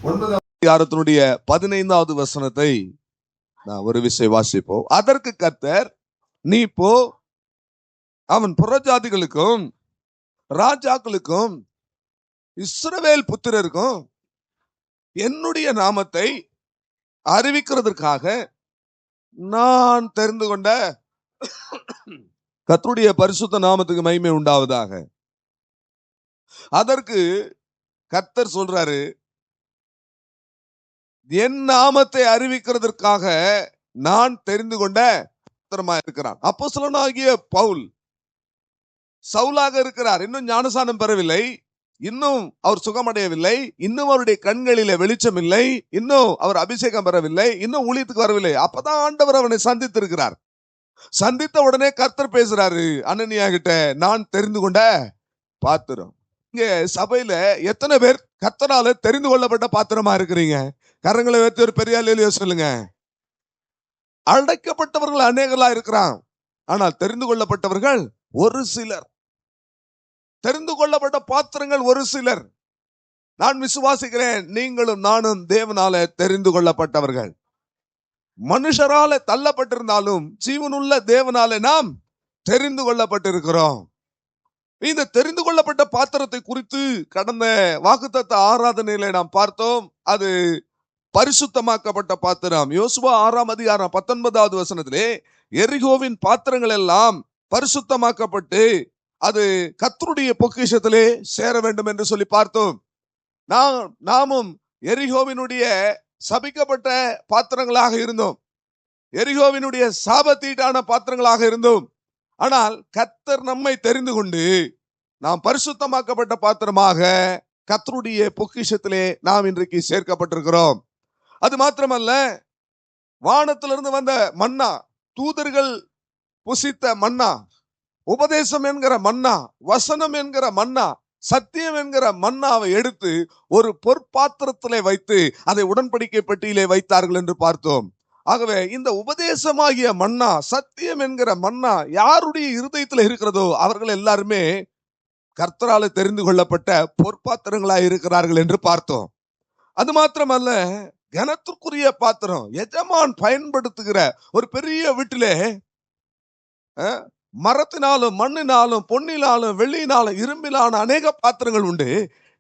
9ஆம் அதிகாரத்தினுடைய 15வது வசனத்தை நான் ஒரு விஷயம் வாசிப்போம். அதற்கு கர்த்தர், நீ போ, அவன் புறஜாதிகளுக்கும் ராஜாக்களுக்கும் இஸ்ரவேல் புத்திரருக்கும் என்னுடைய நாமத்தை அறிவிக்கிறதற்காக நான் தெரிந்து கொண்ட கர்த்தருடைய பரிசுத்த நாமத்துக்கு மகிமை உண்டாவதாக. அதற்கு கர்த்தர் சொல்றாரு, என் நாமத்தை அறிவிக்கிறதற்காக நான் தெரிந்து கொண்ட இருக்கிறான். அப்போஸ்தலனாகிய பவுல் சவுலாக இருக்கிறார். இன்னும் ஞானசானம் பெறவில்லை, இன்னும் அவர் சுகமடையவில்லை, இன்னும் அவருடைய கண்களிலே வெளிச்சம் இல்லை, இன்னும் அவர் அபிஷேகம் பெறவில்லை, இன்னும் ஊழியத்துக்கு வரவில்லை. அப்பதான் ஆண்டவர் அவனை சந்தித்து இருக்கிறார். சந்தித்த உடனே கர்த்தர் பேசுறாரு அனனியா கிட்ட, நான் தெரிந்து கொண்ட பாத்திரம். இங்க சபையில எத்தனை பேர் கர்த்தரால தெரிந்து கொள்ளப்பட்ட பாத்திரமா இருக்கிறீங்க? கரங்களை வைத்து ஒரு பெரிய அல்லேலூயா சொல்லுங்க. அழைக்கப்பட்டவர்கள் அநேகலா இருக்கிறான், ஆனால் தெரிந்து கொள்ளப்பட்டவர்கள் ஒரு சிலர். தெரிந்து கொள்ளப்பட்ட பாத்திரங்கள் ஒரு சிலர். நான் விசுவாசிக்கிறேன், நீங்களும் நானும் தேவனால தெரிந்து கொள்ளப்பட்டவர்கள். மனுஷரால தள்ளப்பட்டிருந்தாலும் ஜீவனுள்ள தேவனால நாம் தெரிந்து கொள்ளப்பட்டிருக்கிறோம். இந்த தெரிந்து கொள்ளப்பட்ட பாத்திரத்தை குறித்து கடந்த வாக்குத்தத்த ஆராதனையில நாம் பார்த்தோம். அது பரிசுத்தமாக்கப்பட்ட பாத்திரம். யோசுவா 6ஆம் அதிகாரம் 19வது வசனத்திலே எரிகோவின் பாத்திரங்கள் எல்லாம் பரிசுத்தமாக்கப்பட்டு அது கர்த்தருடைய பொக்கிஷத்திலே சேர வேண்டும் என்று சொல்லி பார்த்தோம். நாமும் எரிகோவினுடைய சபிக்கப்பட்ட பாத்திரங்களாக இருந்தோம், எரிகோவினுடைய சாபத்தீட்டான பாத்திரங்களாக இருந்தோம். ஆனால் கர்த்தர் நம்மை தெரிந்து கொண்டு நாம் பரிசுத்தமாக்கப்பட்ட பாத்திரமாக கர்த்தருடைய பொக்கிஷத்திலே நாம் இன்றைக்கு சேர்க்கப்பட்டிருக்கிறோம். அது மாத்திரமல்ல, வானத்திலிருந்து வந்த மன்னா, தூதர்கள் புசித்த மன்னா, உபதேசம் என்கிற மன்னா, வசனம் என்கிற மன்னா, சத்தியம் என்கிற மன்னாவை எடுத்து ஒரு பொற்பாத்திரத்திலே வைத்து அதை உடன்படிக்கை பெட்டியிலே வைத்தார்கள் என்று பார்த்தோம். ஆகவே இந்த உபதேசமாகிய மன்னா, சத்தியம் என்கிற மன்னா யாருடைய இருதயத்தில் இருக்கிறதோ அவர்கள் எல்லாருமே கர்த்தரால தெரிந்து கொள்ளப்பட்ட பொற்பாத்திரங்களாய் இருக்கிறார்கள் என்று பார்த்தோம். அது மாத்திரமல்ல, கனத்திற்குரிய பாத்திரம், எஜமான் பயன்படுத்துகிற ஒரு பெரிய வீட்டிலே மரத்தினாலும் மண்ணினாலும் பொன்னினாலும் வெள்ளியினாலும் இரும்பிலான அநேக பாத்திரங்கள் உண்டு.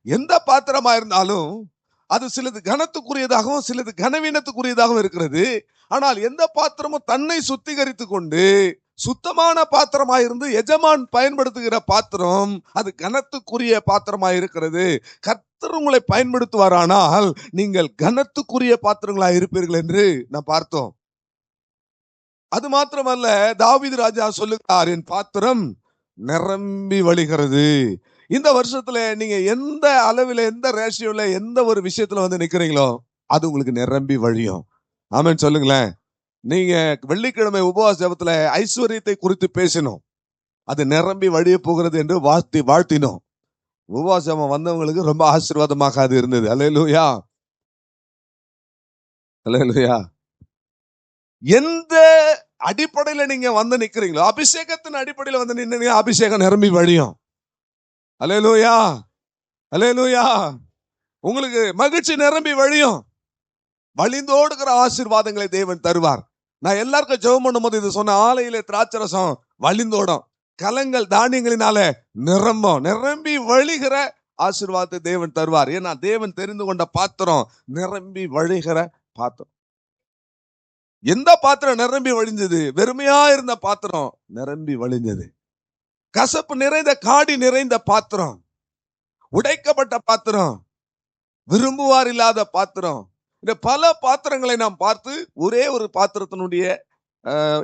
எந்த பாத்திரமா இருந்தாலும் அது சிலது கனத்துக்குரியதாகவும் சிலது கனவீனத்துக்குரியதாகவும் இருக்கிறது. ஆனால் எந்த பாத்திரமும் தன்னை சுத்திகரித்து கொண்டு சுத்தமான பாத்திரமாயிருந்து எஜமான் பயன்படுத்துகிற பாத்திரம் அது கனத்துக்குரிய பாத்திரமாய் இருக்கிறது. கர்த்தர் உங்களை பயன்படுத்துவாரானால் நீங்கள் கனத்துக்குரிய பாத்திரங்களாய் இருப்பீர்கள் என்று நான் பார்த்தோம். அது மாத்திரமல்ல, தாவீது ராஜா சொல்லுகிறார், என் பாத்திரம் நிரம்பி வழிகிறது. இந்த வருஷத்துல நீங்க எந்த அளவில், எந்த ரேஷியோல, எந்த ஒரு விஷயத்துல வந்து நிக்கிறீங்களோ அது உங்களுக்கு நிரம்பி வழியும். ஆமென் சொல்லுங்களேன். நீங்க வெள்ளிக்கிழமை உபவாச ஜெபத்துல ஐஸ்வர்யத்தை குறித்து பேசினோம், அது நிரம்பி வழிய போகிறது என்று வாழ்த்தினோம். உபவாச ஜெபம் வந்தவங்களுக்கு ரொம்ப ஆசீர்வாதமாக அது இருந்தது. அல்லேலூயா, அல்லேலூயா. எந்த அடிப்படையில நீங்க வந்து நிக்கிறீங்களோ, அபிஷேகத்தின் அடிப்படையில வந்து நின்று அபிஷேகம் நிரம்பி வழியும். அல்லேலூயா, அல்லேலூயா. உங்களுக்கு மகிழ்ச்சி நிரம்பி வழியும். வழிந்தோடுகிற ஆசீர்வாதங்களை தேவன் தருவார். நான் எல்லாருக்கும் ஜெபம் பண்ணும்போது இது சொன்ன, ஆலையிலே திராட்சரசம் வழிந்தோடும், கலங்கள் தானியங்களினால நிரம்பி வழிகிற ஆசீர்வாதத்தை தேவன் தருவார். ஏன்னா தேவன் தெரிந்து கொண்ட பாத்திரம் நிரம்பி வழிகிற பாத்திரம். எந்த பாத்திரம் நிரம்பி வழிஞ்சது? வெறுமையா இருந்த பாத்திரம் நிரம்பி வழிஞ்சது. கசப்பு நிறைந்த காடி நிறைந்த பாத்திரம், உடைக்கப்பட்ட பாத்திரம், விரும்புவார் இல்லாத பாத்திரம், இந்த பல பாத்திரங்களை நாம் பார்த்து ஒரே ஒரு பாத்திரத்தினுடைய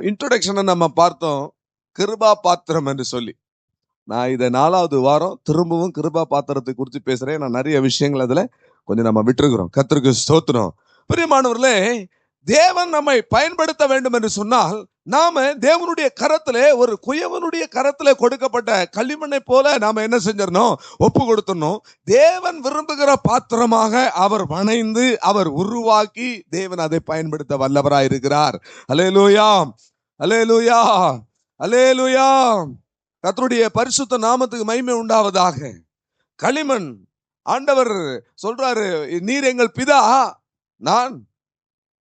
இன்ட்ரோடக்ஷனை நம்ம பார்த்தோம், கிருபா பாத்திரம் என்று சொல்லி. நான் இதை 4வது வாரம் திரும்பவும் கிருபா பாத்திரத்தை குறித்து பேசுறேன். நான் நிறைய விஷயங்கள் அதுல கொஞ்சம் நம்ம விட்டுருக்கிறோம். கர்த்தருக்கு ஸ்தோத்திரம். பிரியமானவர்களே, தேவன் நம்மை பயன்படுத்த வேண்டும் என்று சொன்னால் நாம தேவனுடைய கரத்திலே, ஒரு குயவனுடைய கரத்திலே கொடுக்கப்பட்ட களிமண்ணை போல நாம என்ன செஞ்சிடணும்? ஒப்பு கொடுத்துடணும். தேவன் விரும்புகிற பாத்திரமாக அவர் வணைந்து அவர் உருவாக்கி தேவன் அதை பயன்படுத்த வல்லவராய் இருக்கிறார். அல்லேலூயா, அல்லேலூயா, அல்லேலூயா. கர்த்தருடைய பரிசுத்த நாமத்துக்கு மகிமை உண்டாவதாக. களிமண் ஆண்டவர் சொல்றாரு, நீர் எங்கள் பிதா, நான்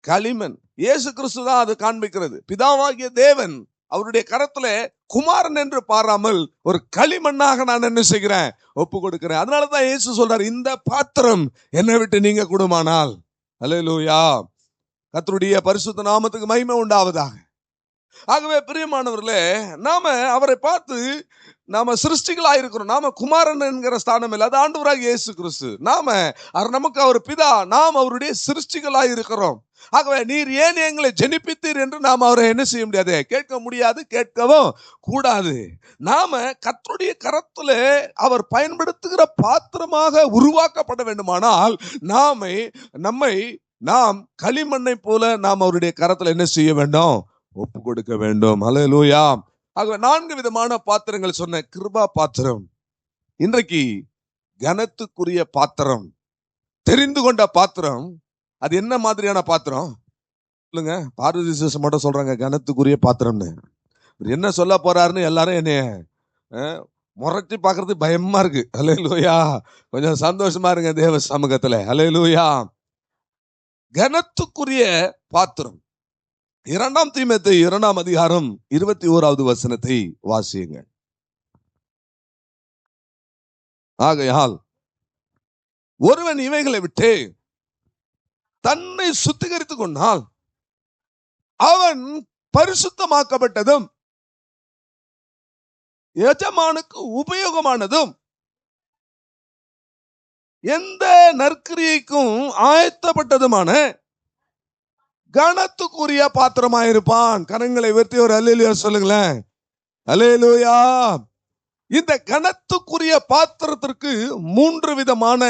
களிமண். இயேசு கிறிஸ்து தான் அது காண்பிக்கிறது. பிதாவாகிய தேவன் அவருடைய கரத்துல குமாரன் என்று பாராமல் ஒரு களிமண்ணாக நான் என்ன செய்கிறேன், ஒப்பு கொடுக்கிறேன். அதனாலதான் இயேசு சொல்றாரு, இந்த பாத்திரம் என்னை விட்டு நீங்க கூடுமானால். அல்லேலூயா. கர்த்தருடைய பரிசுத்த நாமத்துக்கு மகிமை உண்டாவதாக. ஆகவே பிரியமானவர்களே, நாம அவரை பார்த்து நாம சிருஷ்டிகளாயிருக்கிறோம். நாம குமாரன் என்கிற ஸ்தானம் இல்லை, அது ஆண்டவராகிய இயேசு கிறிஸ்து. நமக்கு அவர் பிதா, நாம் அவருடைய சிருஷ்டிகளாயிருக்கிறோம். ஆகவே நீர் ஏன் எங்களை ஜெனிப்பித்தீர் என்று நாம் அவரை என்ன செய்ய முடியாது, கேட்க முடியாது, கேட்கவும் கூடாது. நாம கர்த்தருடைய கரத்துல அவர் பயன்படுத்துகிற பாத்திரமாக உருவாக்கப்பட வேண்டுமானால் நாம் களிமண்ணை போல நாம் அவருடைய கரத்துல என்ன செய்ய வேண்டும், ஒப்பு கொடுக்க வேண்டும். அல்லேலூயா. ஆகவே 4 விதமான பாத்திரங்கள் சொன்ன. கிருபா பாத்திரம், இன்றைக்கு கனத்துக்குரிய பாத்திரம், தெரிந்து கொண்ட பாத்திரம். அது என்ன மாதிரியான பாத்திரம் சொல்லுங்க? பார்வதி சிஸ்டர் மட்டும் சொல்றாங்க கனத்துக்குரிய பாத்திரம்னு. என்ன சொல்ல போறாருன்னு எல்லாரும் என்னைய முறைச்சி பாக்குறது பயமா இருக்கு. அல்லேலூயா. கொஞ்சம் சந்தோஷமா இருங்க தேவ சமூகத்துல. அல்லேலூயா. கனத்துக்குரிய பாத்திரம். 2 தீமோத்தேயு 2 அதிகாரம் 21வது வசனத்தை வாசியுங்க. ஆகையால் ஒருவன் இவைகளை விட்டு தன்னை சுத்திகரித்துக் கொண்டால் அவன் பரிசுத்தமாக்கப்பட்டதும் எஜமானுக்கு உபயோகமானதும் எந்த நற்கிரியைக்கும் ஆயத்தப்பட்டதுமான கனத்துக்குரிய பாத்திரமாயிருப்பான். கரங்களை உயர்த்தி ஒரு அல்லேலூயா சொல்லுங்களேன். அல்லேலூயா. இந்த கனத்துக்குரிய பாத்திரத்திற்கு 3 விதமான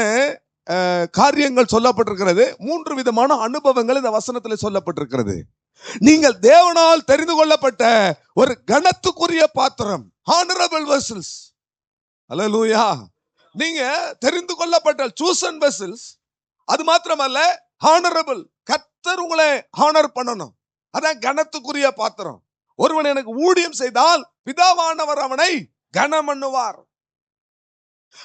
காரியங்கள் சொல்லப்பட்டிருக்கிறது. 3 விதமான அனுபவங்கள் இந்த வசனத்தில் சொல்லப்பட்டிருக்கிறது. நீங்கள் தேவனால் தெரிந்து கொள்ளப்பட்ட ஒரு கனத்துக்குரிய பாத்திரம், honorable vessels. அல்லேலூயா. நீங்க தெரிந்து கொள்ளப்பட்ட chosen vessels. அது மாத்திரமல்ல, honorable. கர்த்தர் உங்களை ஹானர் பண்ணணும். அதான் கனத்துக்குரிய பாத்திரம். ஒருவன் எனக்கு ஊழியம் செய்தால் பிதாவானவர் அவனை கனம் பண்ணுவார்.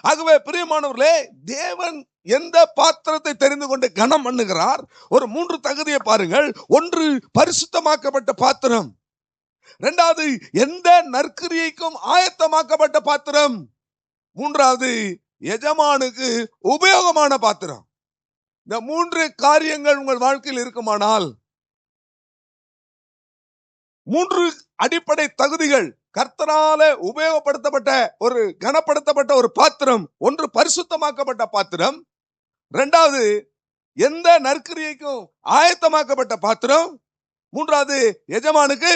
ஆகவே பிரியமானவர்களே, தேவன் எந்த பாத்திரத்தை தெரிந்து கொண்டு கனம் பண்ணுகிறார்? ஒரு 3 தகுதியை பாருங்கள். 1, பரிசுத்தமாக்கப்பட்ட பாத்திரம். 2வது, எந்த நற்கிரியைக்கும் ஆயத்தமாக்கப்பட்ட பாத்திரம். 3வது, எஜமானுக்கு உபயோகமான பாத்திரம். இந்த 3 காரியங்கள் உங்கள் வாழ்க்கையில் இருக்குமானால், 3 அடிப்படை தகுதிகள், கர்த்தரால உபயோகப்படுத்தப்பட்ட ஒரு கனப்படுத்தப்பட்ட ஒரு பாத்திரம். 1, பரிசுத்தமாக்கப்பட்ட பாத்திரம். 2வது, எந்த நற்கிரியைக்கும் ஆயத்தமாக்கப்பட்ட பாத்திரம். 3வது, எஜமானுக்கு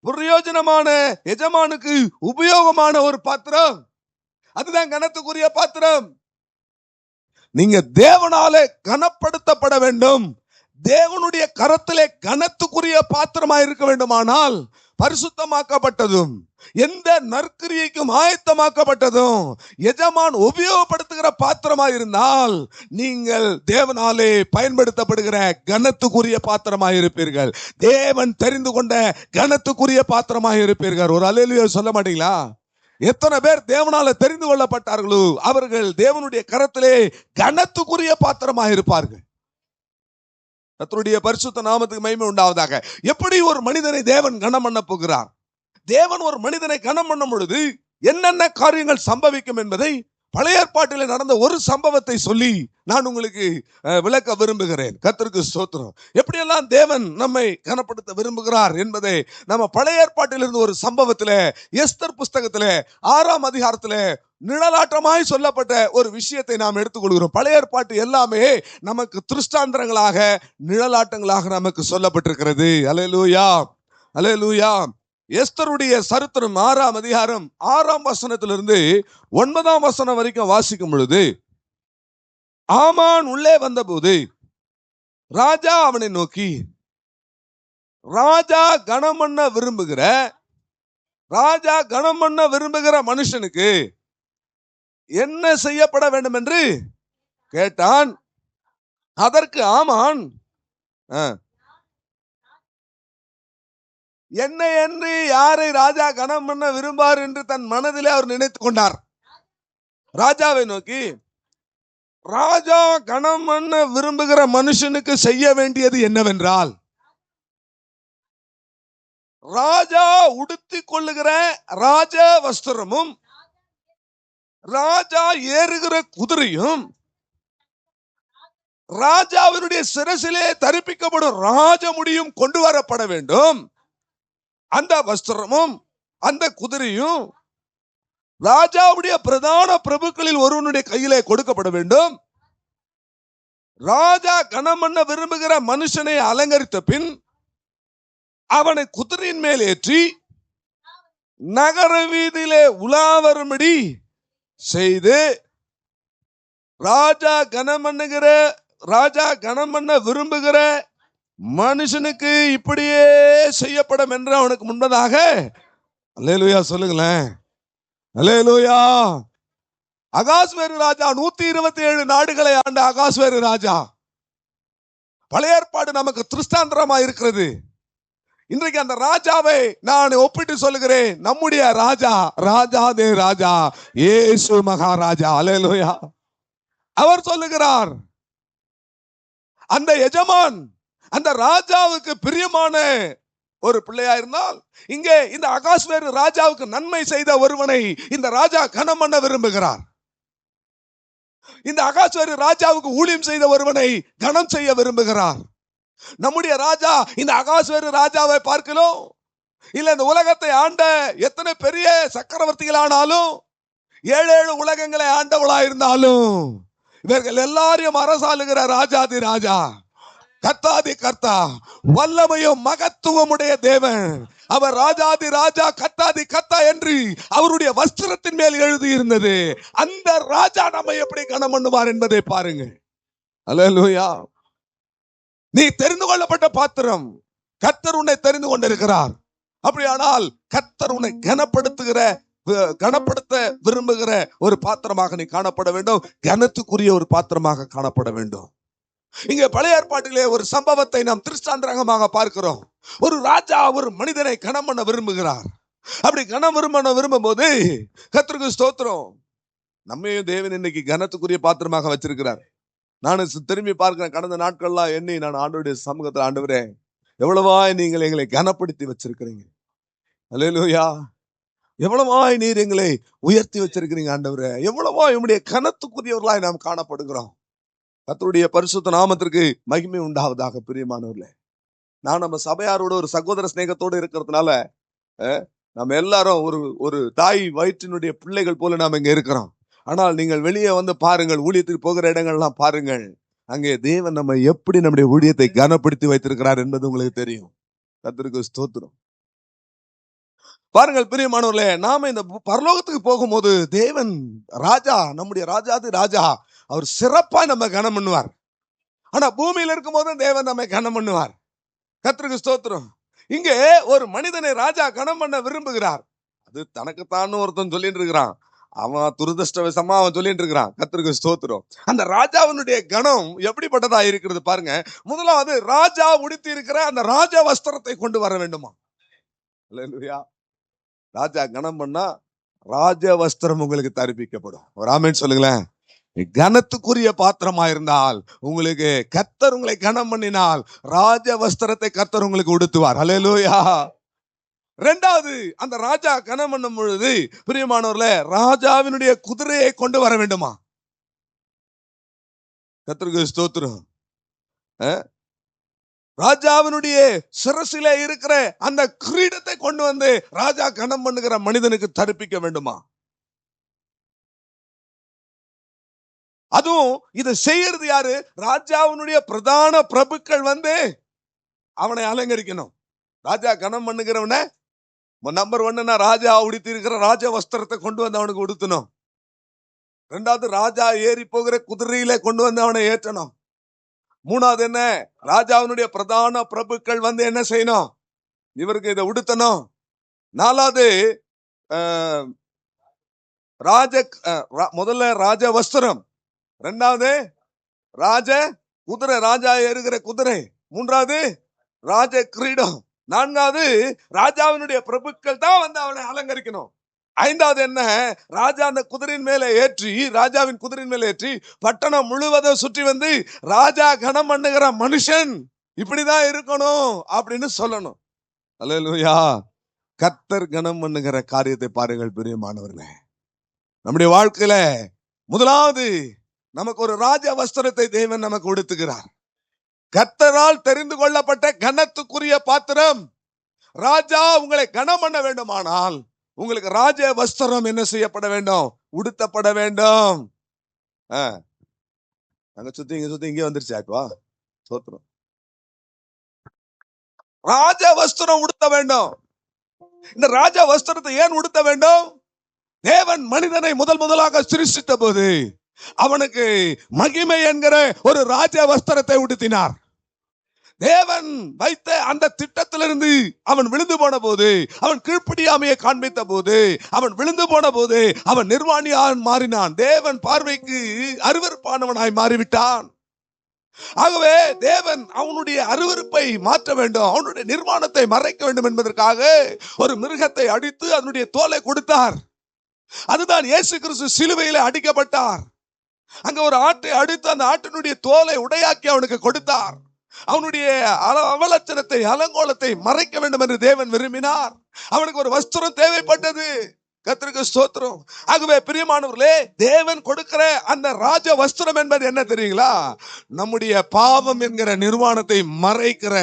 பிரயோஜனமான, எஜமானுக்கு உபயோகமான ஒரு பாத்திரம். அதுதான் கனத்துக்குரிய பாத்திரம். நீங்க தேவனாலே கனப்படுத்தப்பட வேண்டும். தேவனுடைய கரத்திலே கனத்துக்குரிய பாத்திரமாய் இருக்க வேண்டுமானால் பரிசுத்தமாக்கப்பட்டதும் எந்த நற்கிரியைக்கும் ஆயத்தமாக்கப்பட்டதும் எஜமான் உபயோகப்படுத்துகிற பாத்திரமாய் இருந்தால் நீங்கள் தேவனாலே பயன்படுத்தப்படுகிற கனத்துக்குரிய பாத்திரமாய் இருப்பீர்கள். தேவன் தெரிந்து கொண்ட கனத்துக்குரிய பாத்திரமாய் இருப்பீர்கள். ஒரு அல்லேலூயா சொல்ல மாட்டீங்களா? எத்தனை பேர் தேவனால தெரிந்து கொள்ளப்பட்டார்களோ அவர்கள் தேவனுடைய கரத்திலே கனத்துக்குரிய பாத்திரமாக இருப்பார்கள். கர்த்தருடைய பரிசுத்த நாமத்துக்கு மகிமை உண்டாவதாக. எப்படி ஒரு மனிதனை தேவன் கனம் பண்ண போகிறார்? தேவன் ஒரு மனிதனை கனம் பண்ணும் பொழுது என்னென்ன காரியங்கள் சம்பவிக்கும் என்பதை பழைய ஏற்பாட்டில் நடந்த ஒரு சம்பவத்தை சொல்லி நான் உங்களுக்கு விளக்க விரும்புகிறேன். கர்த்தருக்கு ஸ்தோத்திரம். எப்படியெல்லாம் தேவன் நம்மை கனப்படுத்த விரும்புகிறார் என்பதை நம்ம பழைய ஏற்பாட்டில் இருந்து ஒரு சம்பவத்தில், எஸ்தர் புஸ்தகத்தில் 6ஆம் அதிகாரத்தில் நிழலாட்டமாய் சொல்லப்பட்ட ஒரு விஷயத்தை நாம் எடுத்துக்கொள்கிறோம். பழைய ஏற்பாட்டு எல்லாமே நமக்கு திருஷ்டாந்தரங்களாக, நிழலாட்டங்களாக நமக்கு சொல்லப்பட்டிருக்கிறது. அல்லேலூயா, அல்லேலூயா. எஸ்தருடைய சரித்திரம் 6ஆம் அதிகாரம் 6ஆம் வசனத்திலிருந்து 9ஆம் வசனம் வரைக்கும் வாசிக்கும் பொழுது, ஆமான் உள்ளே வந்தபோது ராஜா அவனை நோக்கி, ராஜா கனம் பண்ண விரும்புகிற மனுஷனுக்கு என்ன செய்யப்பட வேண்டும் என்று கேட்டான். அதற்கு ஆமான், என்னை என்று யாரை ராஜா கனம் பண்ண விரும்பார் என்று தன் மனதிலே அவர் நினைத்துக் கொண்டார். ராஜாவை நோக்கி, ராஜா கனம் பண்ண விரும்புகிற மனுஷனுக்கு செய்ய வேண்டியது என்னவென்றால், ராஜா உடுத்திக் கொள்ளுகிற ராஜ வஸ்திரமும் ராஜா ஏறுகிற குதிரையும் ராஜாவினுடைய சிரசிலே தரிப்பிக்கப்படும் ராஜமுடியும் கொண்டு வரப்பட வேண்டும். அந்த வஸ்திரமும் அந்த குதிரையும் ராஜாவுடைய பிரதான பிரபுக்களில் ஒருவனுடைய கையிலே கொடுக்கப்பட வேண்டும். ராஜா கனம் பண்ண விரும்புகிற மனுஷனை அலங்கரித்த பின் அவனை குதிரையின் மேல் ஏற்றி நகர வீதியிலே உலா வரும்படி செய்து, ராஜா கனம் பண்ண விரும்புகிற மனுஷனுக்கு இப்படியே செய்யப்படும் என்று அவனுக்கு முன்பதாக. அல்லேலூயா சொல்லுங்களேன். அல்லேலூயா. அகாஸ்வேரு ராஜா 127 நாடுகளை ஆண்ட அகாஸ்வேரு ராஜா. பழைய ஏற்பாடு நமக்கு திருஷ்டாந்தரமா இருக்கிறது. இன்றைக்கு அந்த ராஜாவை நான் ஒப்பிட்டு சொல்லுகிறேன். நம்முடைய ராஜா, ராஜாதே ராஜா, இயேசு மகாராஜா. அல்லேலூயா. அவர் சொல்லுகிறார், அந்த எஜமான் அந்த ராஜாவுக்கு பிரியமான ஒரு பிள்ளையா இருந்தால், இங்கே இந்த அகாஸ்வேரு ராஜாவுக்கு நன்மை செய்த ஒருவனை இந்த ராஜா கனம் பண்ண விரும்புகிறார். இந்த அகாஸ்வேரு ராஜாவுக்கு ஊழியம் செய்த ஒருவனை கனம் செய்ய விரும்புகிறார். நம்முடைய ராஜா இந்த அகாஸ்வேரு ராஜாவை பார்க்கலாம், இல்ல இந்த உலகத்தை ஆண்ட எத்தனை பெரிய சக்கரவர்த்திகளானாலும், 7 உலகங்களை ஆண்டவளா இருந்தாலும், இவர்கள் எல்லாரையும் அரசாளுகிற ராஜாதி ராஜா, கர்த்தாதி கர்த்தா, வல்லமையும் மகத்துவமுடைய தேவன். அவர் ராஜாதி ராஜா, கர்த்தாதி கர்த்தா என்று அவருடைய வஸ்திரத்தின் மேல் எழுதி இருந்தது. அந்த ராஜா நம்மை எப்படி கனம் பண்ணுவார் என்பதை பாருங்க. அல்லேலூயா. நீ தெரிந்து கொள்ளப்பட்ட பாத்திரம். கர்த்தர் உன்னை தெரிந்து கொண்டிருக்கிறார். அப்படியானால் கர்த்தர் உன்னை கனப்படுத்த விரும்புகிற ஒரு பாத்திரமாக நீ காணப்பட வேண்டும். கனத்துக்குரிய ஒரு பாத்திரமாக காணப்பட வேண்டும். இங்கே பழைய ஏற்பாட்டிலே ஒரு சம்பவத்தை நாம் திருஷ்டாந்தரங்கமாக பார்க்கிறோம். ஒரு ராஜா ஒரு மனிதனை கனம் பண்ண விரும்புகிறார். அப்படி கனம் விரும்பும் போது, கர்த்தருக்கு ஸ்தோத்திரம், நம்மையும் தேவன் இன்னைக்கு கனத்துக்குரிய பாத்திரமாக வச்சிருக்கிறார். நான் திரும்பி பார்க்கிறேன். கடந்த நாட்கள்லாம் எண்ணி நான் ஆண்டவருடைய சமூகத்தில், ஆண்டவரே எவ்வளவாய் நீங்கள் எங்களை கனப்படுத்தி வச்சிருக்கிறீங்க. அல்லேலூயா. எவ்வளவாய் நீர் எங்களை உயர்த்தி வச்சிருக்கிறீங்க ஆண்டவரே. எவ்வளவாய் உம்முடைய கனத்துக்குரியவர்களாய் நாம் காணப்படுகிறோம். கர்த்தருடைய பரிசுத்த நாமத்திற்கு மகிமை உண்டாவதாக. பிரியமானவர்களே, நான் நம்ம சபையாரோட ஒரு சகோதர சிநேகத்தோடு இருக்கிறதுனால நம்ம எல்லாரும் ஒரு தாய் வயிற்றினுடைய பிள்ளைகள் போல நாம் இங்க இருக்கிறோம். ஆனால் நீங்கள் வெளியே வந்து பாருங்கள், ஊழியத்துக்கு போகிற இடங்கள்லாம் பாருங்கள். அங்கே தேவன் நம்ம எப்படி நம்முடைய ஊழியத்தை கனப்படுத்தி வைத்திருக்கிறார் என்பது உங்களுக்கு தெரியும். கர்த்தருக்கு ஸ்தோத்திரம். பாருங்கள் பிரியமானவர்களே, நாம இந்த பரலோகத்துக்கு போகும்போது தேவன் ராஜா, நம்முடைய ராஜாதி ராஜா, அவர் சிறப்பா நம்ம கனம் பண்ணுவார். ஆனா பூமியில இருக்கும் போது தேவன் நம்மை கனம் பண்ணுவார். கர்த்தருக்கு ஸ்தோத்திரம். இங்கே ஒரு மனிதனை ராஜா கனம் பண்ண விரும்புகிறார். அது தனக்குத்தான் ஒருத்தன் சொல்லிட்டு இருக்கிறான். அவன் துரதிருஷ்டவசமா அவன் சொல்லிட்டு இருக்கிறான். கர்த்தருக்கு ஸ்தோத்திரம். அந்த ராஜாவினுடைய கனம் எப்படிப்பட்டதா இருக்கிறது பாருங்க. முதலாவது, ராஜா உடுத்தி இருக்கிற அந்த ராஜ வஸ்திரத்தை கொண்டு வர வேண்டுமா. அல்லேலூயா. ராஜா கனம் பண்ணா ராஜ வஸ்திரம் உங்களுக்கு தரிப்பிக்கப்படும். ஒரு ஆமென் சொல்லுங்களேன். கனத்துக்குரிய பாத்திரமா இருந்தால், உங்களுக்கு கர்த்தர் உங்களை கனம் பண்ணினால் ராஜ வஸ்திரத்தை கர்த்தர் உங்களுக்கு உடுத்துவார். அல்லேலூயா. இரண்டாவது, அந்த ராஜா கனம் பண்ணும் பொழுது பிரியமானவர்களே, ராஜாவினுடைய குதிரையை கொண்டு வர வேண்டுமா. கர்த்தருக்கு ஸ்தோத்திரம். ராஜாவினுடைய சிரசிலே இருக்கிற அந்த கிரீடத்தை கொண்டு வந்து ராஜா கனம் பண்ணுகிற மனிதனுக்கு தரிப்பிக்க வேண்டுமா. அதுவும் இதை செய்யறது யாரு? ராஜாவினுடைய பிரதான பிரபுக்கள் வந்து அவனை அலங்கரிக்கணும். ராஜா கனம் பண்ணுகிறவன நம்பர் 1, ராஜா உடுத்தி இருக்கிற ராஜ வஸ்திரத்தை கொண்டு வந்து அவனுக்கு உடுத்தணும். 2வது, ராஜா ஏறி போகிற குதிரையில கொண்டு வந்து அவனை ஏற்றணும். 3வது என்ன, ராஜாவினுடைய பிரதான பிரபுக்கள் வந்து என்ன செய்யணும், இவருக்கு இதை உடுத்தணும். 4வது, முதல்ல ராஜ வஸ்திரம், 2வது ராஜ குதிரை, ராஜா ஏறுகிற குதிரை, 3வது ராஜ கிரீடம், 4வது ராஜாவினுடைய பிரபுக்கள் தான் வந்து அவனை அலங்கரிக்கணும். ஐந்தாவது என்ன? ராஜா அந்த குதிரையின் மேல ஏற்றி, ராஜாவின் குதிரையின் மேல ஏற்றி பட்டணம் முழுவதும் சுற்றி வந்து, ராஜா கனம் பண்ணுகிற மனுஷன் இப்படிதான் இருக்கணும் அப்படின்னு சொல்லணும். அல்லேலூயா. கர்த்தர் கனம் பண்ணுகிற காரியத்தை பாருங்கள் பிரியமானவர்களே. நம்முடைய வாழ்க்கையில முதலாவது நமக்கு ஒரு ராஜ வஸ்திரத்தை தேவன் நமக்கு உடுத்துகிறார். கர்த்தரால் தெரிந்து கொள்ளப்பட்ட கனத்துக்குரிய பாத்திரம். ராஜா உங்களை கனம் பண்ண வேண்டுமானால் உங்களுக்கு ராஜ வஸ்திரம் என்ன செய்யப்பட வேண்டும்? உடுத்தப்பட வேண்டும். அங்க சுத்தி இங்க சுத்தி இங்கே வந்துருச்சு. இப்போ சோத்திரம். ராஜ வஸ்திரம் உடுத்த வேண்டும். இந்த ராஜ வஸ்திரத்தை ஏன் உடுத்த வேண்டும்? தேவன் மனிதனை முதலாக சிருஷ்டித்த போது அவனுக்கு மகிமை என்கிற ஒரு ராஜ வஸ்திரத்தை உடுத்தினார். தேவன் வைத்த அந்த திட்டத்திலிருந்து அவன் விழுந்து போன போது, அவன் கீழ்ப்படியாமையை காண்பித்த போது, அவன் விழுந்து போன போது அவன் நிர்வாணியான் மாறினான். தேவன் பார்வைக்கு அருவருப்பானவனாய் மாறிவிட்டான். ஆகவே தேவன் அவனுடைய அருவருப்பை மாற்ற வேண்டும், அவனுடைய நிர்வாணத்தை மறைக்க வேண்டும் என்பதற்காக ஒரு மிருகத்தை அடித்து அதனுடைய தோலை கொடுத்தார். அதுதான் இயேசு கிறிஸ்து சிலுவையிலே அடிக்கப்பட்டார். அங்க ஒரு ஆட்டை அடித்து அந்த ஆட்டினுடைய தோலை உடையாக்கி அவனுக்கு கொடுத்தார். அவனுடைய அவலட்சணத்தை அலங்கோலத்தை மறைக்க வேண்டும் என்று தேவன் விரும்பினார். அவனுக்கு ஒரு வஸ்திரம் தேவைப்பட்டது. கர்த்தருக்கு ஸ்தோத்திரம். ஆகவே பிரியமானவர்களே, தேவன் கொடுக்கிற அந்த ராஜ வஸ்திரம் என்பது என்ன தெரியுங்களா? நம்முடைய பாவம் என்கிற நிர்வாணத்தை மறைக்கிற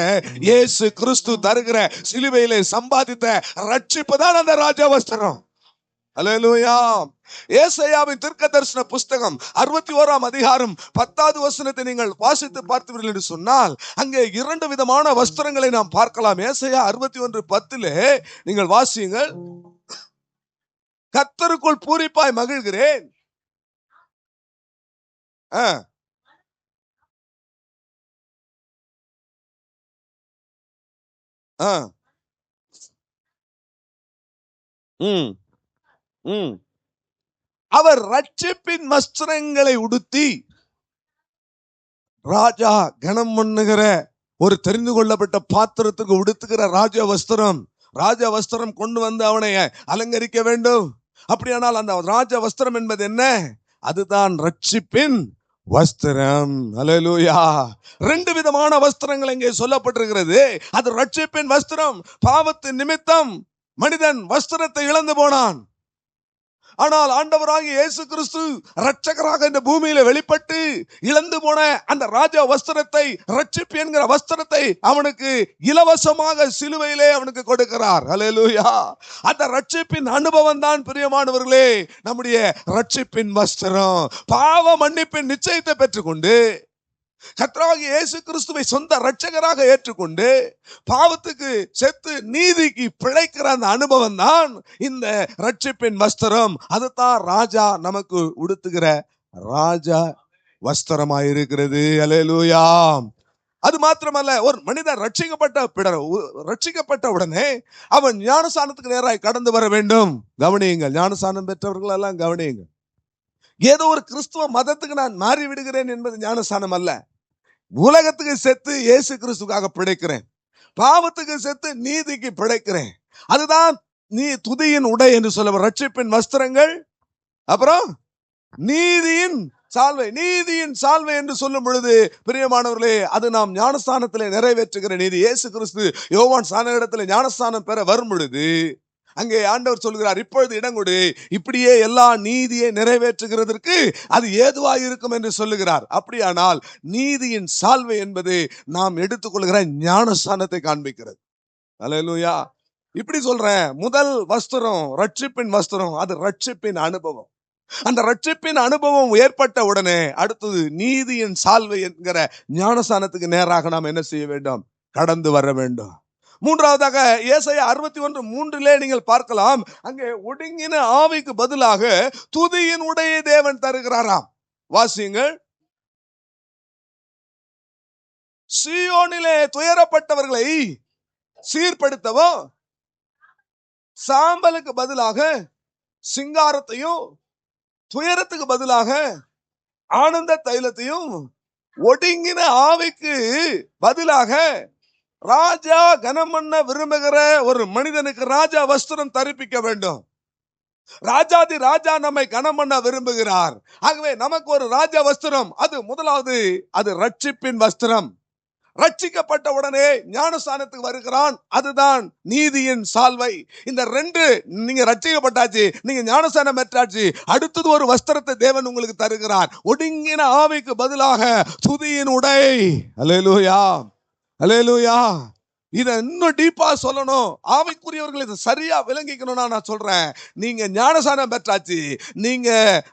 இயேசு கிறிஸ்து தருகிற சிலுவையிலே சம்பாதித்த ரட்சிப்பு தான் அந்த ராஜ வஸ்திரம். அல்லேலூயா. ஏசாயாவின் தீர்க்கதரிசன புஸ்தகம் 61ஆம் அதிகாரம் 10வது வசனத்தை நீங்கள் வாசித்து பார்த்தீர்கள் என்று சொன்னால் அங்கே 2 விதமான வஸ்திரங்களை நாம் பார்க்கலாம். ஏசாயா 61:10 நீங்கள் வாசியுங்கள். கர்த்தருக்குள் பூரிப்பாய் மகிழ்கிறேன். அவர் ரட்சிப்பின் வஸ்திரங்களை உடுத்தி, ராஜா கனம் பண்ணுகிற ஒரு தெரிந்து கொள்ளப்பட்ட பாத்திரத்துக்கு உடுத்துகிற ராஜ வஸ்திரம். ராஜ வஸ்திரம் கொண்டு வந்து அவனை அலங்கரிக்க வேண்டும். அப்படியானால் அந்த ராஜ வஸ்திரம் என்பது என்ன? அதுதான் ரட்சிப்பின் வஸ்திரம். அல்லேலூயா. 2 விதமான வஸ்திரங்கள் இங்கே சொல்லப்பட்டிருக்கிறது. அது ரட்சிப்பின் வஸ்திரம். பாவத்தின் நிமித்தம் மனிதன் வஸ்திரத்தை இழந்து போனான். ஆனால் ஆண்டவராகிய இயேசு கிறிஸ்து இரட்சகராக இந்த பூமியில வெளிப்பட்டு இழந்து போன அந்த ராஜ வஸ்திரத்தை, ரட்சிப்பு என்கிற வஸ்திரத்தை அவனுக்கு இலவசமாக சிலுவையிலே அவனுக்கு கொடுக்கிறார். அல்லேலூயா. அந்த ரட்சிப்பின் அனுபவம் தான் பிரியமானவர்களே நம்முடைய ரட்சிப்பின் வஸ்திரம். பாவ மன்னிப்பின் நிச்சயத்தை பெற்றுக்கொண்டு கர்த்தராகிய இயேசு கிறிஸ்துவை சொந்த இரட்சகராக ஏற்றுக்கொண்டு பாவத்துக்கு செத்து நீதிக்கு பிழைக்கிற அந்த அனுபவம் தான் இந்த ரட்சிப்பின் வஸ்திரம். அதுதான் ராஜா நமக்கு உடுத்துகிற ராஜா வஸ்திரமாயிருக்கிறது. அல்லேலூயா. அது மாத்திரமல்ல, ஒரு மனிதன் ரட்சிக்கப்பட்ட உடனே அவன் ஞானஸ்நானத்துக்கு நேராக கடந்து வர வேண்டும். கவனியுங்கள், ஞானஸ்நானம் பெற்றவர்கள் எல்லாம் கவனியுங்கள். ஏதோ ஒரு கிறிஸ்துவ மதத்துக்கு நான் மாறி விடுகிறேன் என்பது ஞானஸ்நானம் அல்ல. உலகத்துக்கு செத்து இயேசு கிறிஸ்துக்காக பிழைக்கிறேன், பாவத்துக்கு செத்து நீதிக்கு பிழைக்கிறேன். அதுதான் நீ துதியின் உடை என்று சொல்ல ரட்சிப்பின் வஸ்திரங்கள். அப்புறம் நீதியின் சால்வை. நீதியின் சால்வை என்று சொல்லும் பொழுது பிரியமானவர்களே, அது நாம் ஞானஸ்தானத்திலே நிறைவேற்றுகிற நீதி. இயேசு கிறிஸ்து யோவான் ஸ்நானகத்தில் ஞானஸ்தானம் பெற வரும் பொழுது அங்கே ஆண்டவர் சொல்கிறார், இப்பொழுது இடங்கொடு, இப்படியே எல்லா நீதியை நிறைவேற்றுகிறதற்கு அது ஏதுவாக இருக்கும் என்று சொல்லுகிறார். அப்படியானால் நீதியின் சால்வை என்பது நாம் எடுத்துக்கொள்கிற ஞானஸ்தானத்தை காண்பிக்கிறது. அல்லேலூயா. இப்படி சொல்றேன், முதல் வஸ்திரம் ரட்சிப்பின் வஸ்திரம், அது ரட்சிப்பின் அனுபவம். அந்த ரட்சிப்பின் அனுபவம் ஏற்பட்ட உடனே அடுத்தது நீதியின் சால்வை என்கிற ஞானஸ்தானத்துக்கு நேராக நாம் என்ன செய்ய வேண்டும்? கடந்து வர வேண்டும். மூன்றாவதாக ஏசாயா 61:3 நீங்கள் பார்க்கலாம். அங்கே ஒடுங்கின ஆவிக்கு பதிலாக துதியின் உடையை தேவன் தருகிறாராம். வாசியுங்கள். சீயோனிலே துயரப்பட்டவர்களை சீர்படுத்தவும் சாம்பலுக்கு பதிலாக சிங்காரத்தையும், துயரத்துக்கு பதிலாக ஆனந்த தைலத்தையும், ஒடுங்கின ஆவிக்கு பதிலாக ராஜா கனம் பண்ண விரும்புகிற ஒரு மனிதனுக்கு ராஜா வஸ்திரம் தரிப்பிக்க வேண்டும். ராஜாதி ராஜா நம்மை கனம் பண்ண விரும்புகிறார். ஆகவே நமக்கு ஒரு ராஜ வஸ்திரம். அது முதலாவது, அது ரட்சிப்பின் வஸ்திரம். ரட்சிக்கப்பட்ட உடனே ஞானஸ்தானத்துக்கு வருகிறான். அதுதான் நீதியின் சால்வை. இந்த ரெண்டு, நீங்க ரட்சிக்கப்பட்டாச்சு, நீங்க ஞானஸ்தானம் பெற்றாச்சு, அடுத்தது ஒரு வஸ்திரத்தை தேவன் உங்களுக்கு தருகிறார். ஒடுங்கின ஆவிக்கு பதிலாக துதியின் உடை. அல்லேலூயா, அல்லேலூயா. இதை இன்னும் டீப்பா சொல்லணும், ஆவிக்குரியவர்கள் இதை சரியா விளங்கிக்கணும்னா நான் சொல்றேன், நீங்க ஞானஸ்தானம் பெற்றாச்சு, நீங்க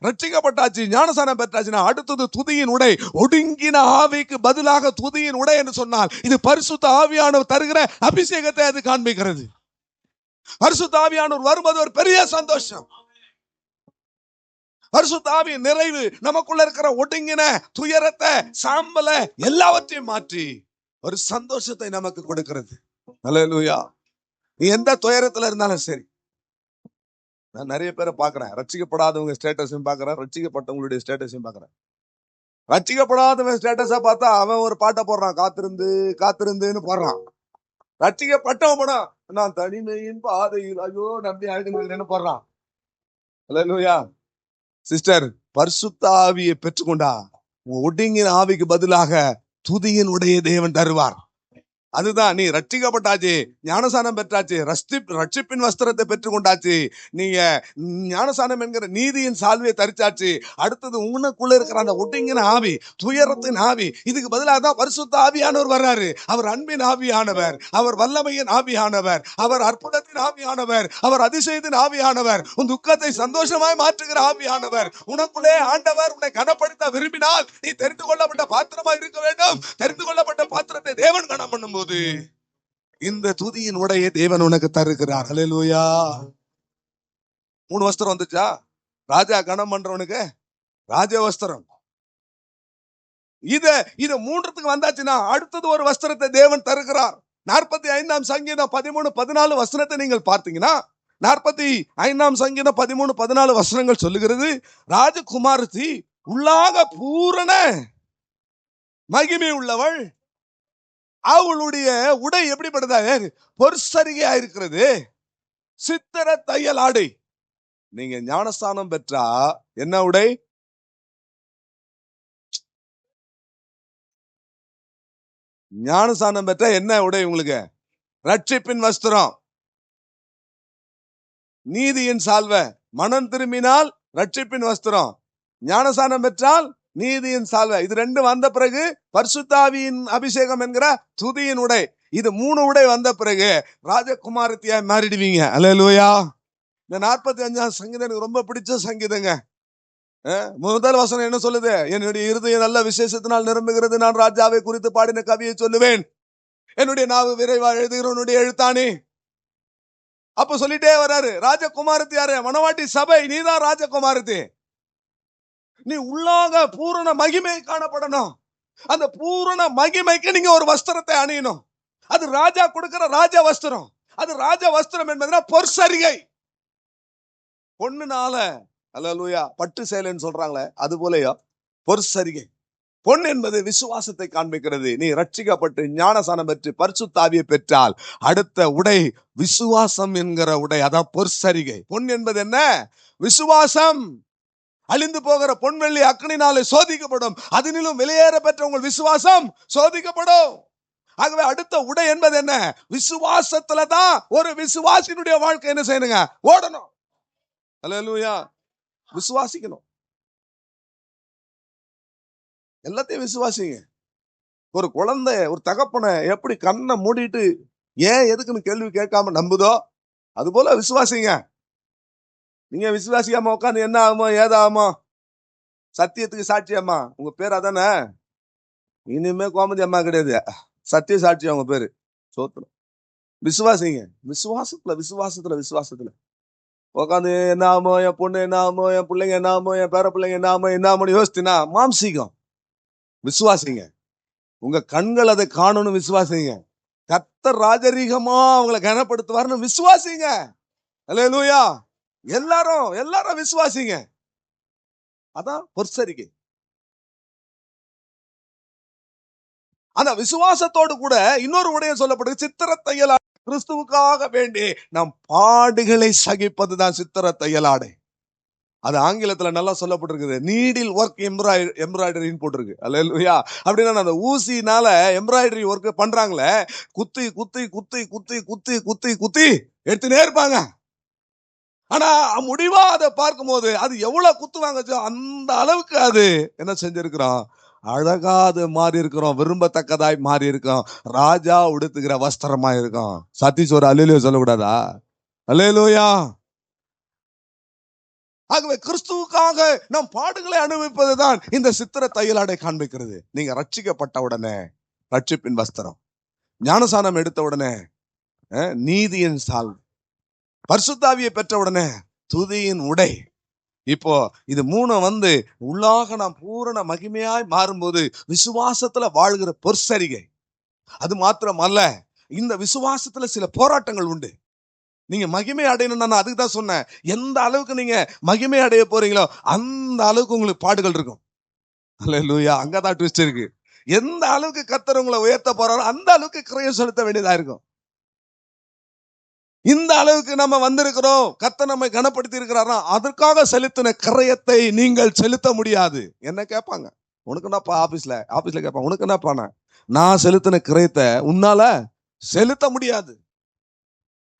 ரட்சிக்கப்பட்டாச்சு, ஞானஸ்தானம் பெற்றாச்சுன்னா அடுத்தது துதியின் உடை. ஒடுங்கின ஆவிக்கு பதிலாக துதியின் உடை என்று சொன்னால் இது பரிசுத்த ஆவியானவர் தருகிற அபிஷேகத்தை அது காண்பிக்கிறது. பரிசுத்த ஆவியானவர் வருவது ஒரு பெரிய சந்தோஷம். பரிசுத்த ஆவியின் நிறைவு நமக்குள்ள இருக்கிற ஒடுங்கின துயரத்தை, சாம்பல எல்லாவற்றையும் மாற்றி ஒரு சந்தோஷத்தை நமக்கு கொடுக்கிறது. அல்லேலூயா. நீ எந்த துயரத்துல இருந்தாலும் சரி, நான் நிறைய பேரை பாக்குறேன், ரட்சிக்கப்படாதவங்க ஸ்டேட்டஸையும் பாக்குறேன், ரட்சிக்கப்பட்டவங்களுடைய ஸ்டேட்டஸையும் பாக்குறேன். ரட்சிக்கப்படாதவன் ஸ்டேட்டஸா பார்த்தா அவன் ஒரு பாட்டை போடுறான், காத்திருந்து காத்திருந்துன்னு போடுறான். ரட்சிக்கப்பட்டவன் போனா, நான் தனிமையின் பாதையில் ஐயோ நம்பி அழுதுன்னு போடுறான். அல்லேலூயா. சிஸ்டர், பரிசுத்த ஆவியை பெற்றுக்கொண்டா ஒடுங்கின ஆவிக்கு பதிலாக துதியின் உடைய தேவன் தருவார். அதுதான், நீ ரட்சிக்கப்பட்டாச்சு, ஞானசானம் பெற்றாச்சு, ரட்சிப்பின் வஸ்திரத்தை பெற்றுக்கொண்டாச்சு, நீங்க ஞானசானம் என்கிற நீதியின் சால்வையை தரிச்சாச்சு, அடுத்தது உனக்குள்ள இருக்கிற அந்த ஒடுங்கின ஆவி, துயரத்தின் ஆவி, இதுக்கு பதிலாக தான் பரிசுத்த ஆவியானவர் வர்றாரு. அவர் அன்பின் ஆவியானவர், அவர் வல்லமையின் ஆவியானவர், அவர் அற்புதத்தின் ஆவியானவர், அவர் அதிசயத்தின் ஆவியானவர், உன் துக்கத்தை சந்தோஷமாய் மாற்றுகிற ஆவியானவர். உனக்குள்ளே ஆண்டவர் உன்னை கனப்படுத்த விரும்பினால் நீ தெரிந்து கொள்ளப்பட்ட பாத்திரமா இருக்க வேண்டும். தெரிந்து கொள்ளப்பட்ட பாத்திரத்தை தேவன் கனம் பண்ணும்போது இந்த துதியின் உடையை தேவன் உனக்கு தருகிறார். அல்லேலூயா. 3 வஸ்திரம் வந்துச்சா? ராஜா கனம் பண்றவனுக்கு ராஜ வஸ்திரம். இத மூன்றத்துக்கு வந்தாச்சுன்னா அடுத்தது ஒரு வஸ்திரத்தை தேவன் தருகிறார். 45ஆம் சங்கீதம் 13-14 வசனத்தை நீங்கள் பார்த்தீங்கன்னா, 45ஆம் சங்கீதம் 13-14 வசனங்கள் சொல்லுகிறது, ராஜகுமாரத்தி உள்ளாக பூரண மகிமை உள்ளவள், அவளுடைய உடை எப்படிப்பட்டதாக? பொற்சரிகையா இருக்கிறது, சித்திர தையல் ஆடை. நீங்க ஞானஸ்தானம் பெற்றா என்ன உடை? ஞானஸ்தானம் பெற்றா என்ன உடை உங்களுக்கு? ரட்சிப்பின் வஸ்திரம், நீதியின் சால்வை. மனம் திரும்பினால் ரட்சிப்பின் வஸ்திரம், ஞானஸ்தானம் பெற்றால் நீதியின் சால்வை. இது ரெண்டு வந்த பிறகு பரிசுத்த ஆவியின் அபிஷேகம் என்கிற துதியின் உடை. இது 3 உடை வந்த பிறகு ராஜகுமாரத்தியா மாறிடுவீங்க. அல்லேலூயா. இந்த 45ஆம் சங்கீதம் எனக்கு ரொம்ப பிடிச்ச சங்கீதங்க. முதல் வசனம் என்ன சொல்லுது? என்னுடைய இருதயம் நல்ல விசேஷத்தினால் நிரம்புகிறது, நான் ராஜாவை குறித்து பாடின கவியை சொல்லுவேன், என்னுடைய நாவு விரைவா எழுதுகிறவனுடைய எழுத்தானே. அப்ப சொல்லிட்டே வர்றாரு, ராஜகுமாரத்தி யாரு? மணவாட்டி சபை, நீதான் ராஜகுமாரத்தி. நீ உள்ளாக பூரண மகிமை காணப்படணும். அந்த பூரண மகிமைக்கு நீங்க ஒரு வஸ்திரத்தை அணியணும். அது ராஜா கொடுக்கிற ராஜ வஸ்திரம். அது ராஜ வஸ்திரம் என்பதுனா பொற்சரிகை. பொண்ணுனால, அல்லேலூயா, பட்டு சேலைன்னு சொல்றாங்களே, அது போலயா பொற்சரிகை. பொன் என்பது விசுவாசத்தை காண்பிக்கிறது. நீ ரட்சிக்கப்பட்டு ஞானசானம் பெற்று பரிசுத்த ஆவியை பெற்றால் அடுத்த உடை விசுவாசம் என்கிற உடை, அதான் பொற்சரிகை. பொன் என்பது என்ன? விசுவாசம். அழிந்து போகிற பொன்வெள்ளி அக்கினினாலே சோதிக்கப்படும், அதனிலும் வெளியேற பெற்ற உங்கள் விசுவாசம் சோதிக்கப்படும். ஆகவே அடுத்த உடை என்பது என்ன? விசுவாசத்துலதான் ஒரு விசுவாசினுடைய வாழ்க்கை என்ன செய்யணுங்க? ஓடணும். அல்லேலூயா. விசுவாசிக்கணும். எல்லாத்தையும் விசுவாசிங்க. ஒரு குழந்தை, ஒரு தகப்பனை எப்படி கண்ணை மூடிட்டு ஏன் எதுக்குன்னு கேள்வி கேட்காம நம்புதோ அது போல விசுவாசிங்க. நீங்க விசுவாசிக்காம உட்காந்து என்ன ஆகுமோ ஏதாகுமோ? சத்தியத்துக்கு சாட்சி அம்மா, உங்க பேர் அதானே? இனிமே கோமதி அம்மா கிடையாது, சத்திய சாட்சி அவங்க பேரு. சோத்திரம். விசுவாசிங்க. விசுவாசத்துல உட்காந்து என்ன ஆகுமோ, என் பொண்ணு என்ன ஆகுமோ, என் பிள்ளைங்க என்ன ஆகுமோ, என் பேர பிள்ளைங்க என்ன ஆகுமோ யோசிச்சுனா மாம்சீகம். விசுவாசிங்க. உங்க கண்கள் அதை காணணும். விசுவாசிங்க. கர்த்தர் ராஜரீகமா அவங்களை கனப்படுத்துவார்னு விசுவாசிங்க. அல்லேலூயா. எல்லாரும் விசுவாசிங்க. அதான் பொற்சரிகை. அந்த விசுவாசத்தோடு கூட இன்னொரு உடைய சொல்லப்படுது, சித்திர தையல். கிறிஸ்துவுக்காக வேண்டி நாம் பாடுகளை சகிப்பதுதான் சித்திர தையலாடை. அது ஆங்கிலத்துல நல்லா சொல்லப்பட்டிருக்குது. நீடில் ஒர்க் எம்ப்ராய்டரின்னு போட்டிருக்கு. அல்லேலூயா. அப்படின்னா அந்த ஊசினால எம்ப்ராய்டரி ஒர்க் பண்றாங்களே, குத்தி குத்தி குத்தி குத்தி குத்தி குத்தி குத்தி எடுத்துனே இருப்பாங்க. ஆனா முடிவா அதை பார்க்கும்போது அது எவ்வளவு குத்துவாங்க, அந்த அளவுக்கு அது என்ன செஞ்சிருக்கிறோம், அழகா அது மாறி இருக்கிறோம், விரும்பத்தக்கதாய் மாறி இருக்கோம், ராஜா உடுத்துகிற வஸ்திரமா இருக்கும். சதீஷ் ஒரு அல்லேலூயா சொல்லக்கூடாதா? அல்லேலூயா. ஆகவே கிறிஸ்துவுக்காக நாம் பாடுகளை அனுபவிப்பதுதான் இந்த சித்திர தையலாடை காண்பிக்கிறது. நீங்க ரட்சிக்கப்பட்ட உடனே ரட்சிப்பின் வஸ்திரம், ஞானசானம் எடுத்த உடனே நீதியின் சால், பரிசுத்தாவியை பெற்ற உடனே துதியின் உடை. இப்போ இது மூணு உள்ளாக நாம் பூரண மகிமையாய் மாறும்போது விசுவாசத்துல வாழ்கிற பொற்சரிகை. அது மாத்திரம் அல்ல, இந்த விசுவாசத்துல சில போராட்டங்கள் உண்டு. நீங்க மகிமை அடையணும்னா, நான் அதுக்கு தான் சொன்னேன், எந்த அளவுக்கு நீங்க மகிமை அடைய போறீங்களோ அந்த அளவுக்கு உங்களுக்கு பாடுகள் இருக்கும். அல்லேலூயா. அங்கதான் ட்விஸ்ட் இருக்கு. எந்த அளவுக்கு கர்த்தர் உங்களை உயர்த்த போறாரோ அந்த அளவுக்கு கிரயம் செலுத்த வேண்டியதா இருக்கும். இந்த அளவுக்கு நம்ம வந்திருக்கிறோம், கர்த்தர் நம்மை கனப்படுத்தி இருக்கிறாரா, அதற்காக செலுத்தின கிரயத்தை நீங்கள் செலுத்த முடியாது. என்ன கேட்பாங்க, உனக்கு என்னப்பா ஆபீஸ்ல கேட்பாங்க, உனக்கு என்னப்பா, நான் செலுத்தின கிரயத்தை உன்னால செலுத்த முடியாது.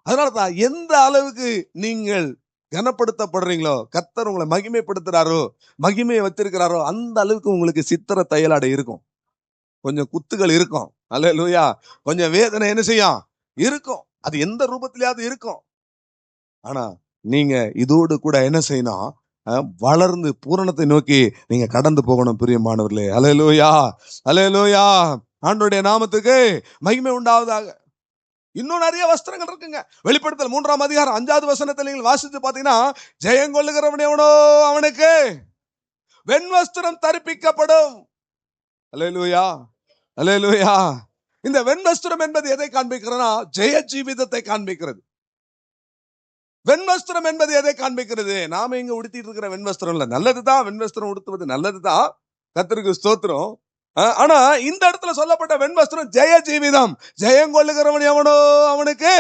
அதனாலதான் எந்த அளவுக்கு நீங்கள் கனப்படுத்தப்படுறீங்களோ, கர்த்தர் உங்களை மகிமைப்படுத்துறாரோ, மகிமையை வச்சிருக்கிறாரோ, அந்த அளவுக்கு உங்களுக்கு சித்திர தையலாடை இருக்கும். கொஞ்சம் குத்துகள் இருக்கும். அல்லேலூயா. கொஞ்சம் வேதனை என்ன செய்யும், இருக்கும். அது எந்த ரூபத்திலேயாவது இருக்கும். ஆனா நீங்க இதோடு கூட என்ன செய்யணும், வளர்ந்து பூரணத்தை நோக்கி நீங்க கடந்து போகணும் பிரியமானவர்களே. அல்லேலூயா. அல்லேலூயா. ஆண்டவருடைய நாமத்துக்கு மகிமை உண்டாவதாக. இன்னும் நிறைய வஸ்திரங்கள் இருக்குங்க. வெளிப்படுத்தல் 3ஆம் அதிகாரம் 5வது வசனத்தில் நீங்கள் வாசித்து பாத்தீங்கன்னா, ஜெயங்கொள்ளுகிறவன் எவனோ அவனுக்கு வெண்வஸ்திரம் தரிப்பிக்கப்படும். அல்லேலூயா. அல்லேலூயா. இந்த வெண்வஸ்திரம் என்பது எதை காண்பிக்கிறதுனா, ஜெய ஜீவிதத்தை காண்பிக்கிறது. வெண்வஸ்திரம் என்பது எதை காண்பிக்கிறது, நாம இங்க உடுத்திட்டு இருக்கிற வெண்வஸ்திரம் இல்ல. நல்லதுதான், வெண்வஸ்திரம் உடுத்துவது நல்லதுதான், கர்த்தருக்கு ஸ்தோத்திரம். ஆனா இந்த இடத்துல சொல்லப்பட்ட வெண்வஸ்திரம் ஜெய ஜீவிதம். ஜெயம் கொள்ளுகிறவன் எவனோ அவனுக்கு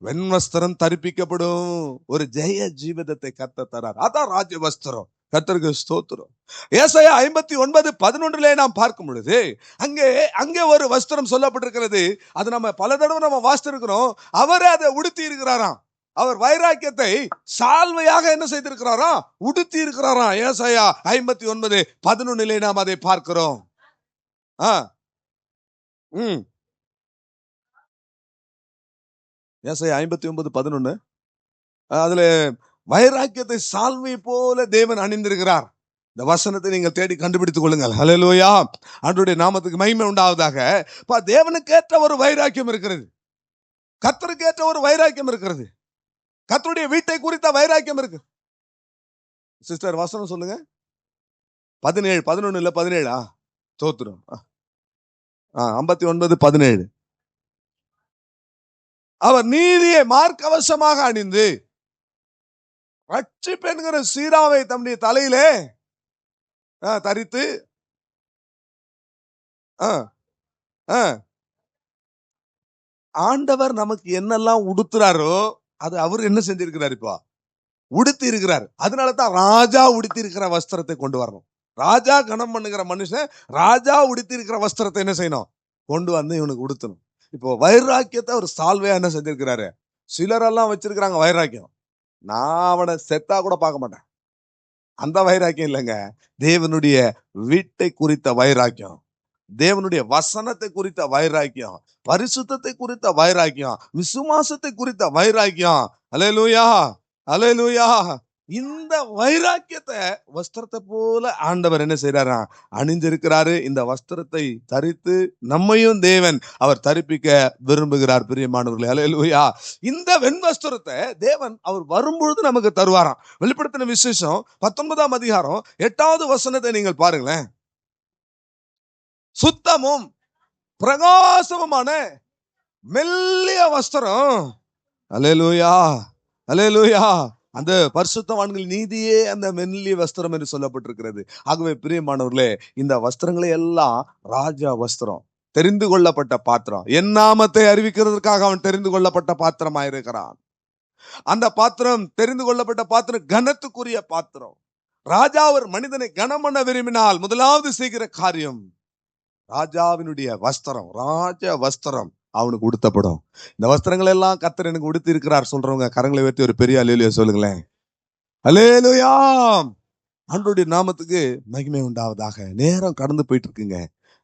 வெண்வஸ்திரம் தரிப்பிக்கப்படும். ஒரு ஜெய ஜீவிதத்தை கர்த்தர் தரார். அதான் ராஜ்ய வஸ்திரம். கர்த்தருக்கு ஸ்தோத்திரம். ஏசாயா 59:11 நாம் பார்க்கும் பொழுது அங்கே ஒரு வஸ்திரம் சொல்லப்பட்டிருக்கிறது. அது நம்ம பல தடவை நம்ம வாசித்திருக்கிறோம். அவரே அதை உடுத்தி இருக்கிறாராம். அவர் வைராக்கியத்தை சால்வையாக என்ன செய்திருக்கிறாராம், உடுத்தி இருக்கிறாராம். ஏசாயா 59:11 நாம் அதை பார்க்கிறோம். ஏசாயா 59:11 அதுல வைராக்கியத்தை சால்வை போல தேவன் அணிந்திருக்கிறார். இந்த வசனத்தை நீங்கள் தேடி கண்டுபிடித்துக் கொள்ளுங்கள். அல்லேலூயா. ஆண்டவருடைய நாமத்துக்கு மகிமை உண்டாவதாக. தேவனுக்கு ஏற்ற ஒரு வைராக்கியம் இருக்கிறது, கர்த்தருக்கு ஏற்ற ஒரு வைராக்கியம் இருக்கிறது, கர்த்தருடைய வீட்டை குறித்த வைராக்கியம் இருக்கு. சிஸ்டர் வசனம் சொல்லுங்க. 17 11 இல்ல 17 தோத்துரும். 59:17 அவர் நீதியை மார்க்கவசமாக அணிந்து ரட்சிப்பு என்கிற சீராவை தம்முடைய தலையிலே தரித்து ஆண்டவர் நமக்கு என்னெல்லாம் உடுத்துறாரோ அது அவர் என்ன செஞ்சிருக்கிறார், இப்போ உடுத்தி இருக்கிறார். அதனாலதான் ராஜா உடுத்தி இருக்கிற வஸ்திரத்தை கொண்டு வரணும். ராஜா கணம் பண்ணுகிற மனுஷன் ராஜா உடுத்தி இருக்கிற வஸ்திரத்தை என்ன செய்யணும், கொண்டு வந்து இவனுக்கு உடுத்தணும். இப்போ வைராக்கியத்தை ஒரு சால்வையா என்ன செஞ்சிருக்கிறாரு. சிலரெல்லாம் வச்சிருக்கிறாங்க வைராக்கியம், நான் அவனை செத்தா கூட பார்க்க மாட்டேன். அந்த வைராக்கியம் இல்லைங்க. தேவனுடைய வீட்டை குறித்த வைராக்கியம், தேவனுடைய வசனத்தை குறித்த வைராக்கியம், பரிசுத்தத்தை குறித்த வைராக்கியம், விசுவாசத்தை குறித்த வைராக்கியம். அல்லேலூயா. அல்லேலூயா. இந்த வைராக்கியத்தை வஸ்திரத்தை போல ஆண்டவர் என்ன செய்யறாரா, அணிந்திருக்கிறாரு. இந்த வஸ்திரத்தை தரித்து நம்மையும் தேவன் அவர் தரிப்பிக்க விரும்புகிறார் பிரியமானவர்களே. அல்லேலூயா. இந்த வெண்வஸ்திரத்தை தேவன் அவர் வரும்பொழுது நமக்கு தருவாராம். வெளிப்படுத்தின விசேஷம் 19ஆம் அதிகாரம் 8வது வசனத்தை நீங்கள் பாருங்களேன். சுத்தமும் பிரகாசமுமான மெல்லிய வஸ்திரம். அல்லேலூயா. அல்லேலூயா. அந்த பரிசுத்தவான்கள் நீதியே அந்த மெல்லிய வஸ்திரம் என்று சொல்லப்பட்டிருக்கிறது. ஆகவே பிரியமானவர்களே, இந்த வஸ்திரங்களை எல்லாம் ராஜா வஸ்திரம். தெரிந்து கொள்ளப்பட்ட பாத்திரம். என் நாமத்தை அறிவிக்கிறதுக்காக அவன் தெரிந்து கொள்ளப்பட்ட பாத்திரமாயிருக்கிறான். அந்த பாத்திரம், தெரிந்து கொள்ளப்பட்ட பாத்திரம் கனத்துக்குரிய பாத்திரம். ராஜா ஒரு மனிதனை கனம் பண்ண விரும்பினால் முதலாவது செய்கிற காரியம் ராஜாவினுடைய வஸ்திரம், ராஜ வஸ்திரம் அவனுக்கு உடுத்தப்படும். இந்த வஸ்திரங்கள் எல்லாம் கர்த்தர் எனக்கு உடுத்தி இருக்கிறார் சொல்றவங்க கரங்களை வைத்து ஒரு பெரிய அல்லேலூயா சொல்லுங்களேன். அல்லேலூயா. ஆண்டவருடைய நாமத்துக்கு மகிமை உண்டாவதாக. நேரம் கடந்து போயிட்டு இருக்குங்க.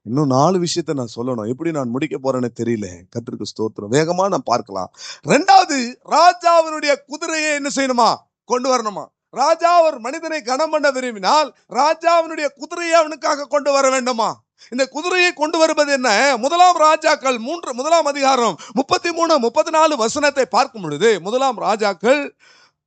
இன்னும் 4 விஷயத்தை நான் சொல்லணும். எப்படி நான் முடிக்க போறேன்னு தெரியல. கர்த்தருக்கு ஸ்தோத்திரம். வேகமா நான் பார்க்கலாம். 2வது, ராஜாவினுடைய குதிரையை என்ன செய்யணுமா? கொண்டு வரணுமா? ராஜா ஒரு மனிதனை கனம் பண்ண விரும்பினால் ராஜாவினுடைய குதிரையை அவனுக்காக கொண்டு வர வேண்டுமா? இந்த குதிரையை கொண்டு வருவது என்ன? முதலாம் ராஜாக்கள் 1 அதிகாரம் 33, 34 வசனத்தை பார்க்கும் பொழுது, முதலாம் ராஜாக்கள்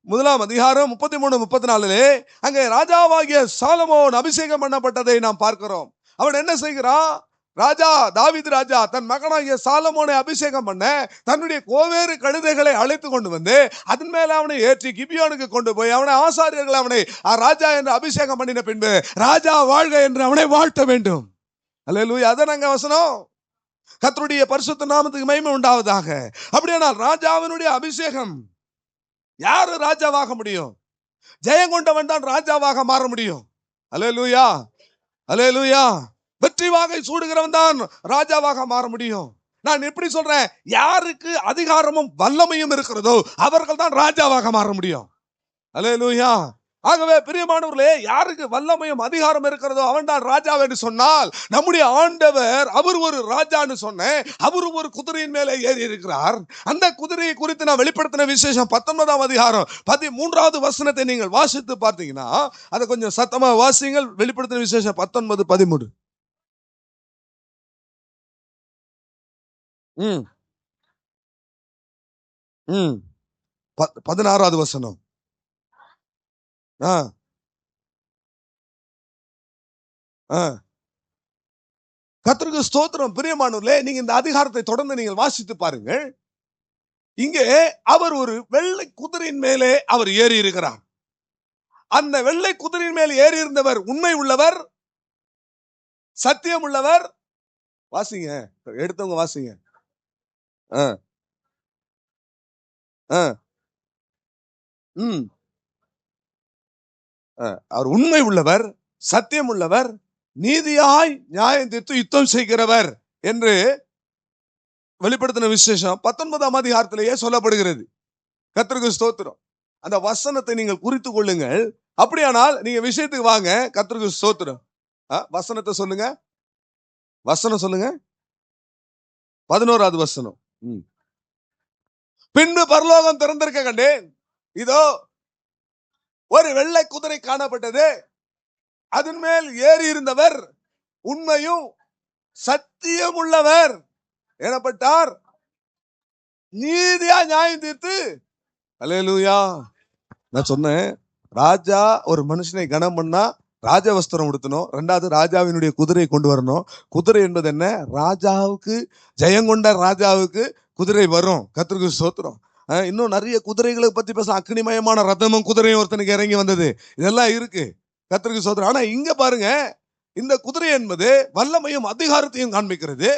1 அதிகாரம் 33, 34 அங்கே ராஜாவாகிய சாலமோன் அபிஷேகம் பண்ணப்பட்டதை நாம் பார்க்கிறோம். அவன் என்ன செய்கிறான்? ராஜா தாவீது ராஜா தன் மகனாகிய சாலமோனை அபிஷேகம் பண்ண தன்னுடைய கோவேறு கழுதைகளை அழைத்து கொண்டு வந்து அதன் மேல அவனை ஏற்றி கிபியோனுக்கு கொண்டு போய் அவனை ஆசாரியர்கள் அவனை ராஜா என்று அபிஷேகம் பண்ணின பின்பு ராஜா வாழ்க என்று அவனை வாழ்த்த வேண்டும். அல்லேலூயா. அதான் அங்க வசனம். கர்த்தருடைய பரிசுத்த நாமத்துக்கு மகிமை உண்டாவதாக. அப்படியானால் ராஜாவினுடைய அபிஷேகம், யாரு ராஜாவாக முடியும்? ஜெயம் கொண்டவன் தான் ராஜாவாக மாற முடியும். அல்லேலூயா, அல்லேலூயா. வெற்றி வாகை சூடுகிறவன் தான் ராஜாவாக மாற முடியும். நான் எப்படி சொல்றேன்? யாருக்கு அதிகாரமும் வல்லமையும் இருக்கிறதோ அவர்கள் தான் ராஜாவாக மாற முடியும். அல்லேலூயா. ஆகவே பிரியமானவர்களே, யாருக்கு வல்லமையும் அதிகாரம் இருக்கிறதோ அவன் தான் ராஜா என்று சொன்னால், நம்முடைய ஆண்டவர் அவர் ஒரு ராஜான்னு சொன்னேன். அவர் ஒரு குதிரையின் மேலே ஏறி இருக்கிறார். அந்த குதிரையை குறித்து நான் வெளிப்படுத்தின விசேஷம் 19 அதிகாரம் 13வது வசனத்தை நீங்கள் வாசித்து பார்த்தீங்கன்னா, அதை கொஞ்சம் சத்தமா வாசிங்கள். வெளிப்படுத்தின விசேஷம் 19, 13. 16வது வசனம். கர்த்தருக்கு ஸ்தோத்திரம். பிரியமானவர்களே, நீங்க இந்த அதிகாரத்தை தொடர்ந்து நீங்கள் வாசித்து பாருங்கள். இங்கே அவர் ஒரு வெள்ளை குதிரையின் மேலே அவர் ஏறி இருக்கிறார். அந்த வெள்ளை குதிரையின் மேல் ஏறி இருந்தவர் உண்மை உள்ளவர், சத்தியம் உள்ளவர். வாசிங்க, எடுத்தவங்க வாசிங்க. அவர் உண்மை உள்ளவர், சத்தியம் உள்ளவர், நீதியாய் நியாயம் தீர்த்து யுத்தம் செய்கிறவர் என்று வெளிப்படுத்தின விசேஷம் 19ஆம் அதிகாரத்திலேயே சொல்லப்படுகிறது. கர்த்தருக்கு ஸ்தோத்திரம். அந்த வசனத்தை நீங்கள் குறித்து கொள்ளுங்கள். அப்படியானால் நீங்க விஷயத்துக்கு வாங்க. கர்த்தருக்கு ஸ்தோத்திரம். வசனத்தை சொல்லுங்க. வசனம் சொல்லுங்க. 11வது வசனம். பின்பு பரலோகம் திறந்திருக்க கண்டேன். இதோ ஒரு வெள்ளை குதிரை காணப்பட்டது. அதன் மேல் ஏறி இருந்தவர் உண்மையும் சத்தியம் உள்ளவர் எனப்பட்டார். நீதியா நியாயம் தீர்த்து. அல்லேலூயா. நான் சொன்னேன், ராஜா ஒரு மனுஷனை கனம் பண்ணா ராஜ வஸ்திரம் உடுத்தணும். 2வது ராஜாவினுடைய குதிரையை கொண்டு வரணும். குதிரை என்பது என்ன? ராஜாவுக்கு, ஜெயங்கொண்ட ராஜாவுக்கு குதிரை வரும். கர்த்தருக்கு ஸ்தோத்திரம். இன்னும் நிறைய குதிரைகளை பத்தி பேச, அக்னிமயமான ரதமும் குதிரையும் ஒருத்தனுக்கு இறங்கி வந்தது, இதெல்லாம் இருக்கு. கர்த்தருக்கு ஸ்தோத்திரம். ஆனா இங்க பாருங்க, இந்த குதிரை என்பது வல்லமையும் அதிகாரத்தையும் காண்பிக்கிறது.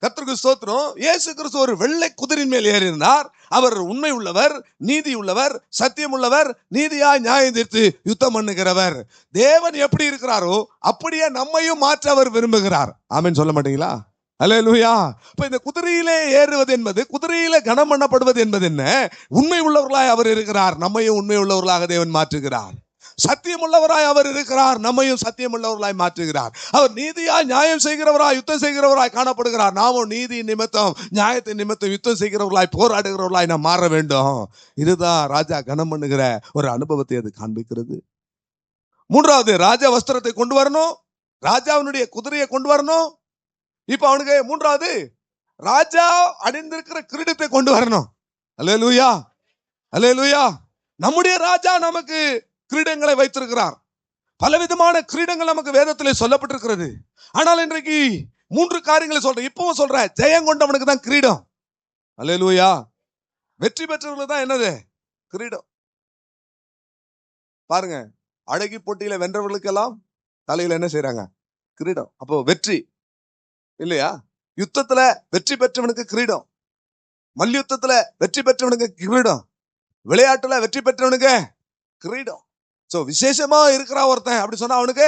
கர்த்தருக்கு ஸ்தோத்திரம். இயேசு கிறிஸ்து ஒரு வெள்ளை குதிரையின் மேல் ஏறி இருந்தார். அவர் உண்மை உள்ளவர், நீதி உள்ளவர், சத்தியம் உள்ளவர், நீதியாய் நியாயம் தீர்த்து யுத்தம் பண்ணுகிறவர். தேவன் எப்படி இருக்கிறாரோ அப்படியே நம்மையும் மாற்ற அவர் விரும்புகிறார். ஆமென் சொல்ல மாட்டீங்களா? அல்லேலூயா. இப்ப இந்த குதிரையிலே ஏறுவது என்பது, குதிரையிலே கனம் பண்ணப்படுவது என்பது என்ன? உண்மை உள்ளவர்களாய் அவர் இருக்கிறார், நம்மையும் உண்மை உள்ளவர்களாக தேவன் மாற்றுகிறார். சத்தியம் உள்ளவராய் அவர் இருக்கிறார், நம்மையும் சத்தியம் உள்ளவர்களாய் மாற்றுகிறார். அவர் நீதியாய் நியாயம் செய்கிறவராய் யுத்தம் செய்கிறவராய் காணப்படுகிறார். நாமும் நீதி நிமித்தம், நியாயத்தின் நிமித்தம் யுத்தம் செய்கிறவர்களாய், போராடுகிறவர்களாய் நாம் மாற வேண்டும். இதுதான் ராஜா கனம் பண்ணுகிற ஒரு அனுபவத்தை அது காண்பிக்கிறது. 3வது, ராஜா வஸ்திரத்தை கொண்டு வரணும், ராஜாவினுடைய குதிரையை கொண்டு வரணும். இப்ப அவனுக்கு 3வது, ராஜா அணிந்திருக்கிற கிரீடத்தை கொண்டு வரணும். அல்லேலூயா, அல்லேலூயா. நம்முடைய ராஜா நமக்கு கிரீடங்களை வைத்திருக்கிறார். பலவிதமான கிரீடங்கள் நமக்கு வேதத்திலே சொல்லப்பட்டிருக்கிறது. ஆனால் இன்றைக்கு 3 காரியங்களை சொல்றேன். இப்பவும் சொல்றேன், ஜெயம் கொண்டவனுக்கு தான் கிரீடம். அல்லேலூயா. வெற்றி பெற்றவர்களுக்கு தான் என்னது? கிரீடம். பாருங்க, அழகி போட்டியில வென்றவர்களுக்கெல்லாம் தலையில என்ன செய்யறாங்க? கிரீடம். அப்போ வெற்றி இல்லையா? யுத்தத்துல வெற்றி பெற்றவனுக்கு கிரீடம், மல்யுத்தத்துல வெற்றி பெற்றவனுக்கு கிரீடம், விளையாட்டுல வெற்றி பெற்றவனுக்கு கிரீடம். சோ விசேஷமா இருக்கிறா ஒருத்தன் அப்படி சொன்னா அவனுக்கு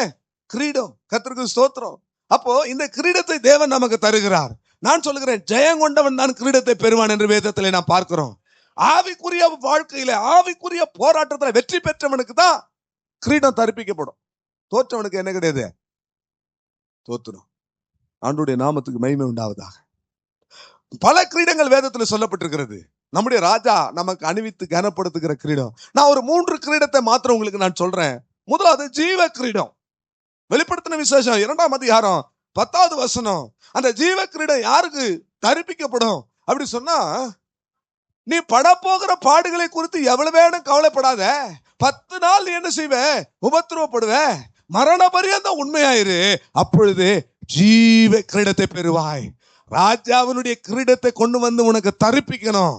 கிரீடம். கர்த்தருக்கு ஸ்தோத்திரம். அப்போ இந்த கிரீடத்தை தேவன் நமக்கு தருகிறார். நான் சொல்லுகிறேன், ஜெயம் கொண்டவன் தான் கிரீடத்தை பெறுவான் என்று வேதத்திலே நாம் பார்க்கிறோம். ஆவிக்குரிய வாழ்க்கையில, ஆவிக்குரிய போராட்டத்துல வெற்றி பெற்றவனுக்கு தான் கிரீடம் தரிப்பிக்கப்படும். தோற்றவனுக்கு என்ன கிடையாது, தோத்துரும். ஆண்டவருடைய நாமத்துக்கு மகிமை உண்டாவதாக. பல கிரீடங்கள் வேதத்தில் சொல்லப்பட்டிருக்கிறது. நம்முடைய ராஜா நமக்கு அணிவித்து கனப்படுத்துகிற கிரீடம். நான் ஒரு 3 கிரீடத்தை மாத்திரம் உங்களுக்கு நான் சொல்றேன். முதலாவது ஜீவ கிரீடம். வெளிப்படுத்தின விசேஷம் 2ஆம் அதிகாரம் 10வது வசனம். அந்த ஜீவ கிரீடம் யாருக்கு தரிப்பிக்கப்படும் அப்படி சொன்னா, நீ படப்போகிற பாடுகளை குறித்து எவ்வளவு வேணும் கவலைப்படாத. 10 நாள் நீ என்ன செய்வ, உபத்திரவப்படுவ, மரண பரியந்தம் உண்மையாயிரு, அப்பொழுது ஜீவ கிரீடத்தை பெறுவாய். ராஜாவினுடைய கிரீடத்தை கொண்டு வந்து உனக்கு தரிப்பிக்கணும்.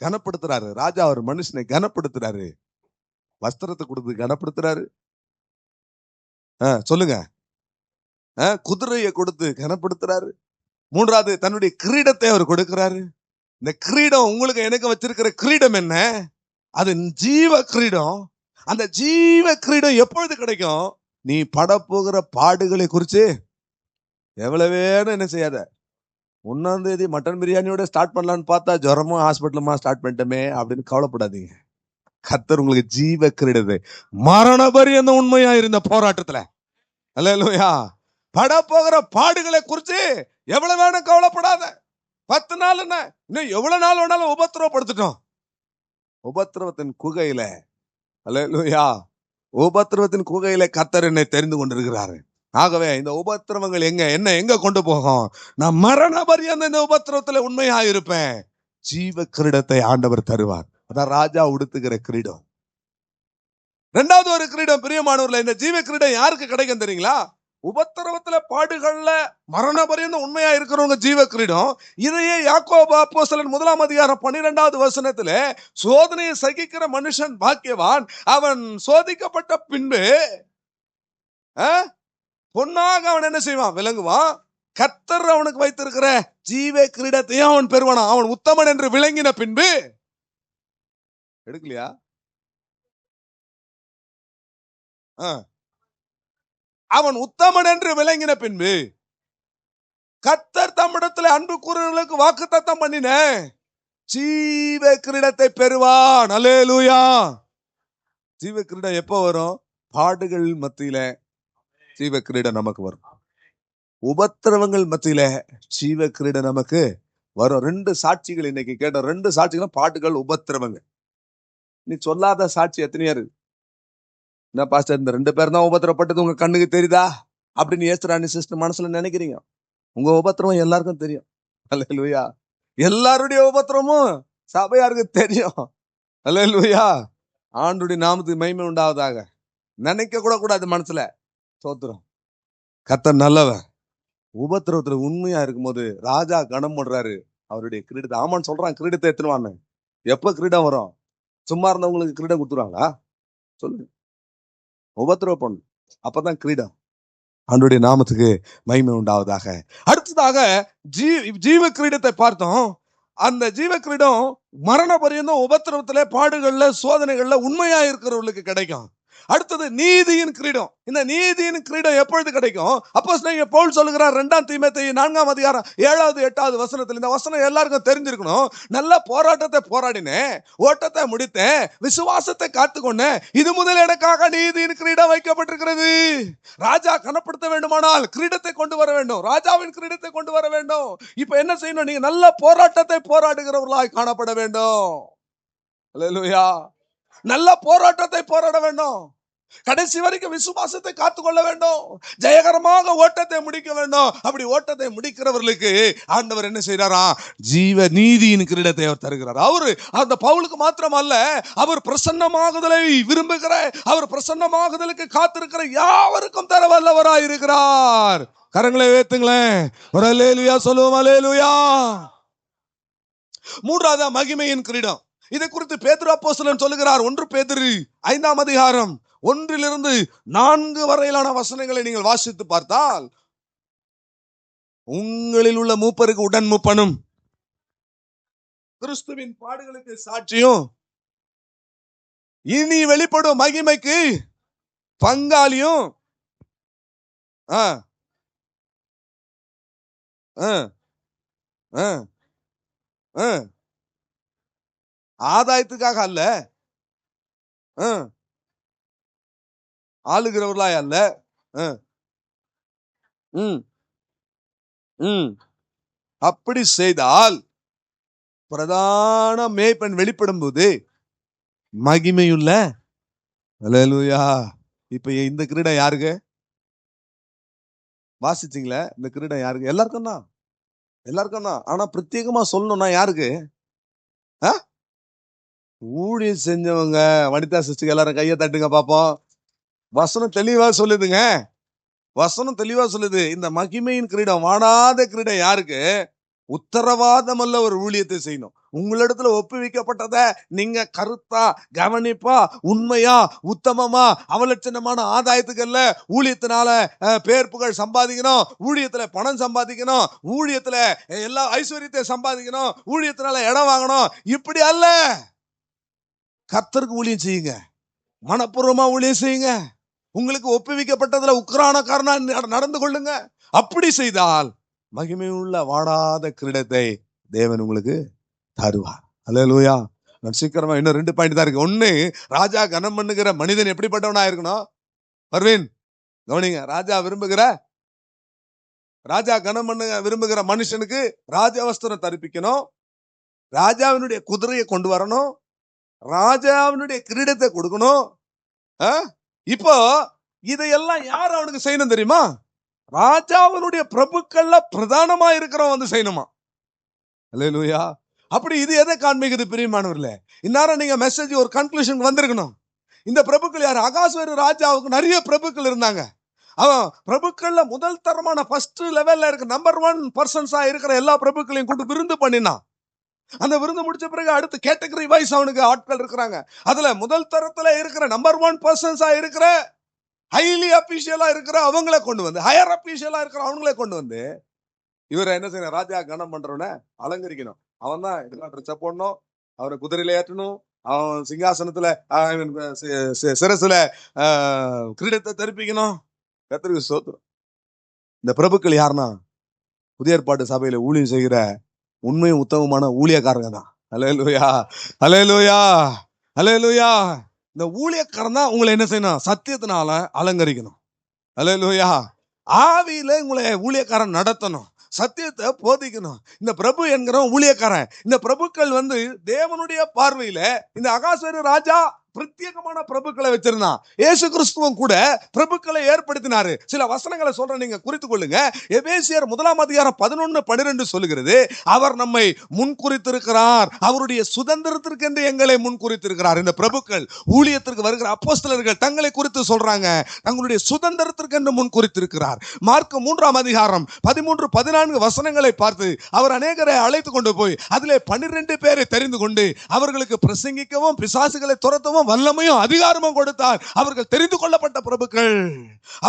கனப்படுத்துறாரு ராஜா. ஒரு மனுஷனை கனப்படுத்துறாரு, வஸ்திரத்தை கொடுத்து கனப்படுத்துறாரு. சொல்லுங்க, குதிரையை கொடுத்து கனப்படுத்துறாரு. 3வது தன்னுடைய கிரீடத்தை அவர் கொடுக்கிறாரு. இந்த கிரீடம் உங்களுக்கு எனக்கு வச்சிருக்கிற கிரீடம் என்ன, அது ஜீவ கிரீடம். அந்த ஜீவ கிரீடம் எப்பொழுது கிடைக்கும், நீ படப்போகிற பாடுகளை குறிச்சு எவ்வளவு வேணும் என்ன செய்யாத. 1ஆம் தேதி மட்டன் பிரியாணியோட ஸ்டார்ட் பண்ணலான்னு பார்த்தா ஜுரமும் ஹாஸ்பிட்டலுமா ஸ்டார்ட் பண்ணிட்டோமே அப்படின்னு கவலைப்படாதீங்க. கர்த்தர் உங்களுக்கு ஜீவ கிரீடத்தை, மரண பரியந்தம் உண்மையா இருந்த போராட்டத்துல, அல்லேலூயா, படப்போகிற பாடுகளை குறிச்சு எவ்வளவு வேணும் கவலைப்படாத. 10 நாள் என்ன, இன்னும் எவ்வளவு நாள் வேணாலும் உபத்திரவப்படுத்திட்டோம். உபத்திரவத்தின் குகையில, அல்லேலூயா, உபத்திரவத்தின் குகையில கர்த்தர் என்னை தெரிந்து கொண்டிருக்கிறாரு. ஆகவே இந்த உபத்திரவங்கள் எங்க கொண்டு போகும், நான் மரண பரியந்தம் இந்த உபத்திரவத்துல உண்மையா இருப்பேன். ஜீவ கிரீடத்தை ஆண்டவர் தருவார். அதான் ராஜா உடுத்துகிற கிரீடம். 2வது ஒரு கிரீடம், பிரியமானவர்களே, இந்த ஜீவ கிரீடம் யாருக்கு கிடைக்கும் தெரியுங்களா? உபத்திரவத்துல பாடுகள்ல மரண பரியந்தம் உண்மையா இருக்கிறவங்க ஜீவ கிரீடம். இதையே யாக்கோபு அப்போஸ்தலன் 1ஆம் அதிகாரம் 12வது வசனத்துல, சோதனையை சகிக்கிற மனுஷன் பாக்கியவான், அவன் சோதிக்கப்பட்ட பின்பு பொன்னாக அவன் என்ன செய்வான், விளங்குவான். கர்த்தர் அவனுக்கு வைத்திருக்கிற ஜீவ கிரீடத்தையும் அவன் பெறுவானா. அவன் உத்தமன் என்று விளங்கின பின்பு, எடுக்கலையா, அவன் உத்தமன் என்று விளங்கின பின்பு கர்த்தர் தம்மிடத்தில் அன்பு கூறுவர்களுக்கு வாக்குத்தத்தம் பண்ணின ஜீவ கிரீடத்தை பெறுவான். அல்லேலூயா. ஜீவ கிரீடம் எப்ப வரும்? பாடுகள் மத்தியில ஜீவ கிரீடம் நமக்கு வரும். உபத்திரவங்கள் மத்தியில ஜீவ கிரீடம் நமக்கு வரும். 2 சாட்சிகள் இன்னைக்கு கேட்ட, 2 சாட்சிகள் பாட்டுகள், உபத்திரவங்கள். நீ சொல்லாத சாட்சி எத்தனையா இருக்கு? என்ன பாஸ்டர், இந்த 2 பேர் தான் உபத்திரப்பட்டது உங்க கண்ணுக்கு தெரியுதா அப்படின்னு ஏசுறானி சிஸ்டர் மனசுல நினைக்கிறீங்க. உங்க உபத்திரவம் எல்லாருக்கும் தெரியும். அல்லேலூயா. எல்லாருடைய உபத்திரமும் சபையாருக்கு தெரியும். அல்லேலூயா. ஆண்டுடைய நாமத்துக்கு மகிமை உண்டாவதாக. நினைக்க கூட கூடாது மனசுல. சோத்திரம். கர்த்தர் நல்லவன். உபத்திரவத்துல உண்மையா இருக்கும்போது ராஜா கனம் பண்றாரு அவருடைய கிரீடத்தை. ஆமான்னு சொல்றான், கிரீடத்தை எடுத்துருவான்னு. எப்ப கிரீடம் வரும்? சும்மா இருந்தவங்களுக்கு கிரீடம் கொடுத்துருவாங்களா? சொல்லுங்க. உபத்திரவ பண்ணு, அப்பதான் கிரீடம். ஆண்டவருடைய நாமத்துக்கு மகிமை உண்டாவதாக. அடுத்ததாக ஜீவ கிரீடத்தை பார்த்தோம். அந்த ஜீவ கிரீடம் மரண பரியந்தம் உபத்திரவத்துல பாடுகள்ல சோதனைகள்ல உண்மையா இருக்கிறவர்களுக்கு கிடைக்கும். அடுத்தது நீதியின் கிரீடம். இந்த நீதியின் கிரீடம் எப்பொழுது கிடைக்கும்? அப்போஸ்தலன் பவுல் சொல்லுகிறார் 2ஆம் தீமோத்தேயு 4ஆம் அதிகாரம் 7வது 8வது வசனத்தில். இந்த வசனம் எல்லாருக்கும் தெரிஞ்சிருக்கணும். நல்ல போராட்டத்தை போராடினேன், ஓட்டத்தை முடித்தேன், விசுவாசத்தை காத்துக்கொண்டேன், இது முதல் எனக்காக நீதியின் கிரீடம் வைக்கப்பட்டிருக்கிறது. ராஜா கனப்படுத்த வேண்டுமானால் கிரீடத்தை கொண்டு வர வேண்டும், ராஜாவின் கிரீடத்தை கொண்டு வர வேண்டும். இப்ப என்ன செய்யணும்? நீங்க நல்ல போராட்டத்தை போராடுகிறவர்களாய் காணப்பட வேண்டும். அல்லேலூயா. நல்ல போராட்டத்தை போராட வேண்டும். கடைசி வரைக்கும் விசுவாசத்தை காத்துக்கொள்ள வேண்டும். ஜெயகரமாக ஓட்டத்தை முடிக்க வேண்டும். அப்படி ஓட்டத்தை முடிக்கிறவர்களுக்கு ஆண்டவர் என்ன செய்யறாரா? ஜீவ நீதியின் கிரீடத்தை அவர் தருகிறார். அவரு அந்த பவுலுக்கு மாத்திரம் அல்ல, அவர் பிரசன்னமாகுதலை விரும்புகிற, அவர் பிரசன்னமாகுதலுக்கு காத்திருக்கிற யாவருக்கும் தர வல்லவராய் இருக்கிறார். கரங்களை ஏத்துங்களேன், ஒரு அல்லேலூயா சொல்லுவோம். அல்லேலூயா. 3வது மகிமையின் கிரீடம். இதை குறித்து பேதுரு அப்போஸ்தலன் சொல்லுகிறார். 1 பேதுரு 5ஆம் அதிகாரம் 1 to 4 வரையிலான வசனங்களை நீங்கள் வாசித்து பார்த்தால், உங்களில் உள்ள மூப்பருக்கு உடன் மூப்பனும், கிறிஸ்துவின் பாடுகளுக்கு சாட்சியும், இனி வெளிப்படும் மகிமைக்கு பங்காளியும். ஆதாயத்துக்காக அல்ல, ஆளுகிறவர்களாய் அல்ல. அப்படி செய்தால் பிரதான மேய்ப்பன் வெளிப்படும் போது மகிமையுள்ள. அல்லேலூயா. இப்ப இந்த கிரீடம் யாருக்கு வாசிச்சீங்களே? இந்த கிரீடம் யாருக்கு? எல்லாருக்கும் தான், எல்லாருக்கும் தான். ஆனா பிரத்யேகமா சொல்லணும்னா யாருக்கு? ஊழியம் செஞ்சவங்க. வனிதா சிஸ்டர் எல்லாரும் கையை தட்டுங்க பாப்போம். வசனம் தெளிவா சொல்லுதுங்க, வசனம் தெளிவா சொல்லுது. இந்த மகிமையின் கிரீடம், வாடாத கிரீடம் யாருக்கு? உத்தரவாதம் அல்ல ஒரு ஊழியத்தை செய்யணும். உங்களிடத்துல ஒப்புவிக்கப்பட்டத நீங்க கருத்தா, கவனிப்பா, உண்மையா, உத்தமமா, அவலட்சணமான ஆதாயத்துக்கல்ல. ஊழியத்தினால பேர் புகழ் சம்பாதிக்கணும், ஊழியத்துல பணம் சம்பாதிக்கணும், ஊழியத்துல எல்லா ஐஸ்வர்யத்தை சம்பாதிக்கணும், ஊழியத்தினால இடம் வாங்கணும், இப்படி அல்ல. கர்த்தருக்கு ஊழியம் செய்யுங்க, மனப்பூர்வமா ஊழியம் செய்யுங்க, உங்களுக்கு ஒப்புவிக்கப்பட்டதுல உக்ரானக்காரனா நடந்து கொள்ளுங்க. அப்படி செய்தால் மகிமையுள்ள வாடாத கிரீடத்தை தேவன் உங்களுக்கு தருவார். அல்லேலூயா. நான் சீக்கிரமா இன்னும் 2 பாயிண்ட் தான் இருக்கு. ஒண்ணு, ராஜா கனம் பண்ணுகிற மனிதன் எப்படிப்பட்டவனா இருக்கணும்? பர்வீன் கவனிங்க. ராஜா கனம் பண்ண விரும்புகிற மனுஷனுக்கு ராஜவஸ்திரம் தரிப்பிக்கணும், ராஜாவினுடைய குதிரையை கொண்டு வரணும், ராஜாவினுடைய கிரீடத்தை கொடுக்கணும். இப்போ இதையெல்லாம் யார் அவனுக்கு செய்யணும் தெரியுமா? ராஜாவினுடைய பிரபுக்கள்ல பிரதானமா இருக்கிறவன் வந்து செய்யணுமா? அல்லேலூயா. அப்படி இது எதை காண்பிக்குது பிரியமானவர்களே? இந்நேரம் நீங்க மெசேஜ் ஒரு கன்க்ளூஷன் வந்திருக்கணும். இந்த பிரபுக்கள் யாரு? அகாஸ்வேரு ராஜாவுக்கு நிறைய பிரபுக்கள் இருந்தாங்க. அவன் பிரபுக்கள்ல முதல் தரமான ஃபர்ஸ்ட் லெவல்ல இருக்க நம்பர் 1 பர்சன்ஸா இருக்கிற எல்லா பிரபுக்களையும் கூட்டு விருந்து பண்ணினான். அந்த விருந்து முடிச்ச பிறகு அடுத்து கேட்டகரி வைஸ் அவனுக்கு ஆட்கள் இருக்கிறாங்க. அதுல முதல் தரத்துல இருக்கிற நம்பர் 1 பர்சன்ஸா இருக்கிற, ஹைலி அபிஷியலா இருக்கிற அவங்கள கொண்டு வந்து, ஹையர் அபிஷியலா இருக்கிற அவங்களே கொண்டு வந்து இவரை என்ன செய்யணும்? ராஜா கனம் பண்றவன அலங்கரிக்கணும். அவன் தான் இதெல்லாம் ட்ரெஸ் போடணும், அவரை குதிரையில ஏற்றணும், அவன் சிங்காசனத்துல சிரசுல கிரீடத்தை தரிப்பிக்கணும். கர்த்தருக்கு ஸ்தோத்திரம். இந்த பிரபுக்கள் யாருன்னா புதிய ஏற்பாட்டு சபையில ஊழியம் செய்கிற உண்மையும் உத்தமமான ஊழியக்காரங்க தான். அல்லேலூயா, அல்லேலூயா, அல்லேலூயா. இந்த ஊழியக்காரன் தான் உங்களை என்ன செய்யணும்? சத்தியத்தினால அலங்கரிக்கணும். அல்லேலூயா. ஆவியில உங்களை ஊழியக்காரன் நடத்தணும், சத்தியத்தை போதிக்கணும். இந்த பிரபு என்கிறவன் ஊழியக்காரன். இந்த பிரபுக்கள் வந்து தேவனுடைய பார்வையில இந்த அகாஸ்வேரு ராஜா பிரத்யேகமான பிரபுக்களை வச்சிருந்தான். இயேசு கிறிஸ்துவும் கூட பிரபுக்களை ஏற்படுத்தினாரு. சில வசனங்களை சொல்ற, நீங்க குறித்துக் கொள்ளுங்க. எபேசியர் 1:11-12 சொல்லுகிறது, அவர் நம்மை முன்குறித்திருக்கிறார், அவருடைய சுதந்திரத்திற்கு என்று எங்களை முன்குறித்திருக்கிறார். இந்த பிரபுக்கள் ஊழியத்திற்கு வருகிற அப்போஸ்தலர்கள் தங்களை குறித்து சொல்றாங்க, தங்களுடைய சுதந்திரத்திற்கு என்று முன்குறித்திருக்கிறார். மார்க் 3:13-14 வசனங்களை பார்த்து அவர் அநேகரை அழைத்து கொண்டு போய் அதிலே 12 பேரை தெரிந்து கொண்டு அவர்களுக்கு பிரசங்கிக்கவும் பிசாசுகளை துரத்தவும் வல்லமையும் அதிகாரமும் கொடுத்தார். அவர்கள் தெரிந்து கொள்ளப்பட்ட பிரபுக்கள்.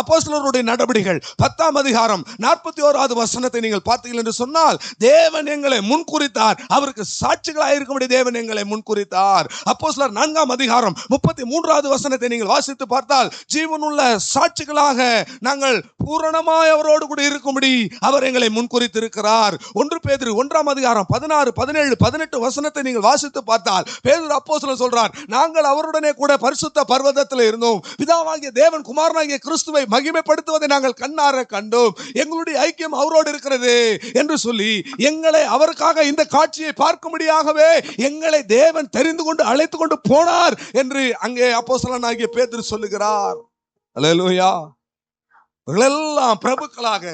அப்போஸ்தலருடைய நடபடிகள் 10:41 வசனத்தை நீங்கள் பார்த்தீர்கள் என்று சொன்னால், தேவன் எங்களை முன்குறித்தார், அவருக்கு சாட்சிகளாக இருக்கும்படி தேவன் எங்களை முன்குறித்தார். அப்போஸ்தலர் 4:33 வசனத்தை நீங்கள் வாசித்து பார்த்தால், ஜீவனுள்ள சாட்சிகளாக நாங்கள் பூரணமாய் அவரோடு கூட இருக்கும்படி அவர் எங்களை முன்குறித்திருக்கிறார். 1 பேதுரு 1:16-17-18 வசனத்தை நீங்கள் வாசித்து பார்த்தால், பேதுரு அப்போஸ்தலர் சொல்றார், நாங்கள் அவருடனே கூட பரிசுத்த பர்வதத்தில் இருந்தோம், பிதாவாகிய தேவன் குமாரனாகிய கிறிஸ்துவை மகிமைப்படுத்துவதை நாங்கள் கண்ணார கண்டோம், எங்களுடைய ஐக்கியம் அவரோடு இருக்கிறது என்று சொல்லி எங்களை அவருக்காக இந்த காட்சியை பார்க்கும்படியாகவே எங்களை தேவன் தெரிந்து கொண்டு அழைத்து கொண்டு போனார் என்று அங்கே அப்போஸ்தலனாகிய பேதுரு சொல்லுகிறார். அல்லேலூயா. எல்லாம் பிரபுக்களாக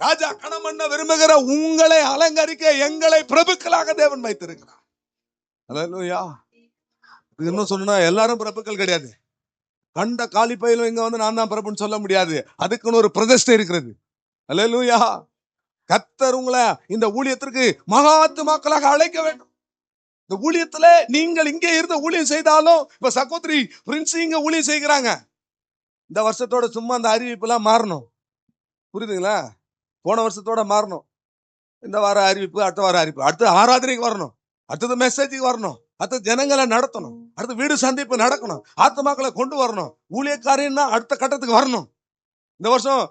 ராஜா கனம் பண்ண விரும்புகிற உங்களை அலங்கரிக்க எங்களை பிரபுக்களாக தேவன் வைத்திருக்கிறார். அல்லேலூயா. இன்னும் சொன்னா எல்லாரும் பிரபுக்கள் கிடையாது. கண்ட காலி பையிலும் இங்க வந்து நான் தான் பிரபுன்னு சொல்ல முடியாது. அதுக்குன்னு ஒரு பிரதிஷ்டை இருக்கிறது. அல்லேலூயா. கர்த்தர் உங்களை இந்த ஊழியத்திற்கு மகாத்துமாக்களாக அழைக்க வேண்டும். இந்த ஊழியத்துல நீங்கள் இங்கே இருந்து ஊழியம் செய்தாலும், இப்ப சகோதரி பிரின்ஸ் இங்க ஊழியம் செய்கிறாங்க, இந்த வருஷத்தோட சும்மா அந்த அறிவிப்பு எல்லாம் மாறணும். புரியுதுங்களா? போன வருஷத்தோட மாறணும். இந்த வார அறிவிப்பு, அடுத்த வார அறிவிப்பு, அடுத்து ஆராதனைக்கு வரணும், அடுத்தது மெசேஜுக்கு வரணும், அடுத்து ஜனங்களை நடத்தணும், அடுத்து வீடு சந்திப்பு நடக்கணும், ஆத்மாக்களை கொண்டு வரணும், ஊழியக்காரன்னா அடுத்த கட்டத்துக்கு வரணும். இந்த வருஷம்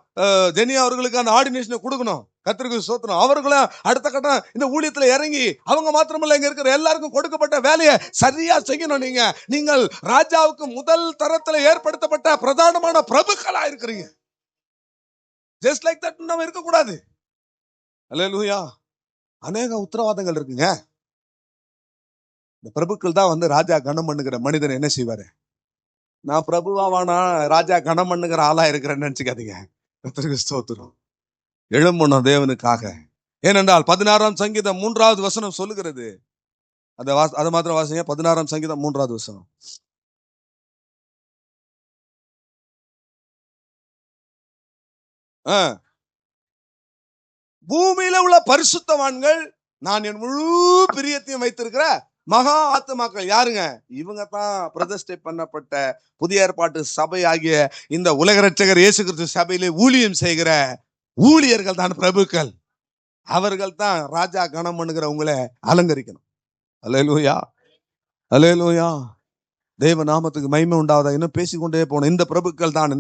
ஜெனியா அவர்களுக்கு அந்த ஆர்டினேஷனை கொடுக்கணும், கர்த்தருக்கு ஸ்தோத்திரம். அவர்களும் அடுத்த கட்டம் இந்த ஊழியத்துல இறங்கி அவங்க மாத்திரமல்ல இங்க இருக்கிற எல்லாருக்கும் கொடுக்கப்பட்ட வேலையை சரியா செய்யணும். நீங்கள் ராஜாவுக்கு முதல் தரத்துல ஏற்படுத்தப்பட்ட பிரதானமான பிரபுக்களா இருக்கிறீங்க. ஜஸ்ட் லைக் தட் நம்ம இருக்கக்கூடாது. அல்லேலூயா. அநேக உத்தரவாதங்கள் இருக்குங்க. இந்த பிரபுக்கள் தான் வந்து ராஜா கனம் பண்ணுகிற மனிதன் என்ன செய்வாரு? நான் பிரபுவானா ராஜா கனம் பண்ணுகிற ஆளா இருக்கிறேன்னு நினைச்சுக்காதீங்க. கர்த்தருக்கு ஸ்தோத்திரம். எழும்பணும் தேவனுக்காக. ஏனென்றால் 16ஆம் சங்கீதம் 3வது வசனம் சொல்லுகிறது. அதை மாத்திரம் வாசிங்க. 16ஆம் சங்கீதம் 3வது வசனம். பூமியில உள்ள பரிசுத்தவான்கள் நான் என் முழு பிரியத்தையும் வைத்திருக்கிற மகா ஆத்துமாக்கள் யாருங்க? இவங்க தான் பிரதிஷ்டை பண்ணப்பட்ட புதிய ஏற்பாட்டு சபை ஆகிய இந்த உலக ரட்சகர் இயேசு கிறிஸ்து சபையிலே ஊழியம் செய்கிற ஊழியர்கள் தான் பிரபுக்கள். அவர்கள் தான் ராஜா கனம் பண்ணுகிற உங்களை அலங்கரிக்கணும். அல்லேலூயா, அல்லேலூயா. தேவ நாமத்துக்கு மகிமை உண்டாவதா. இன்னும் பேசிக்கொண்டே போகணும். இந்த பிரபுக்கள் தான்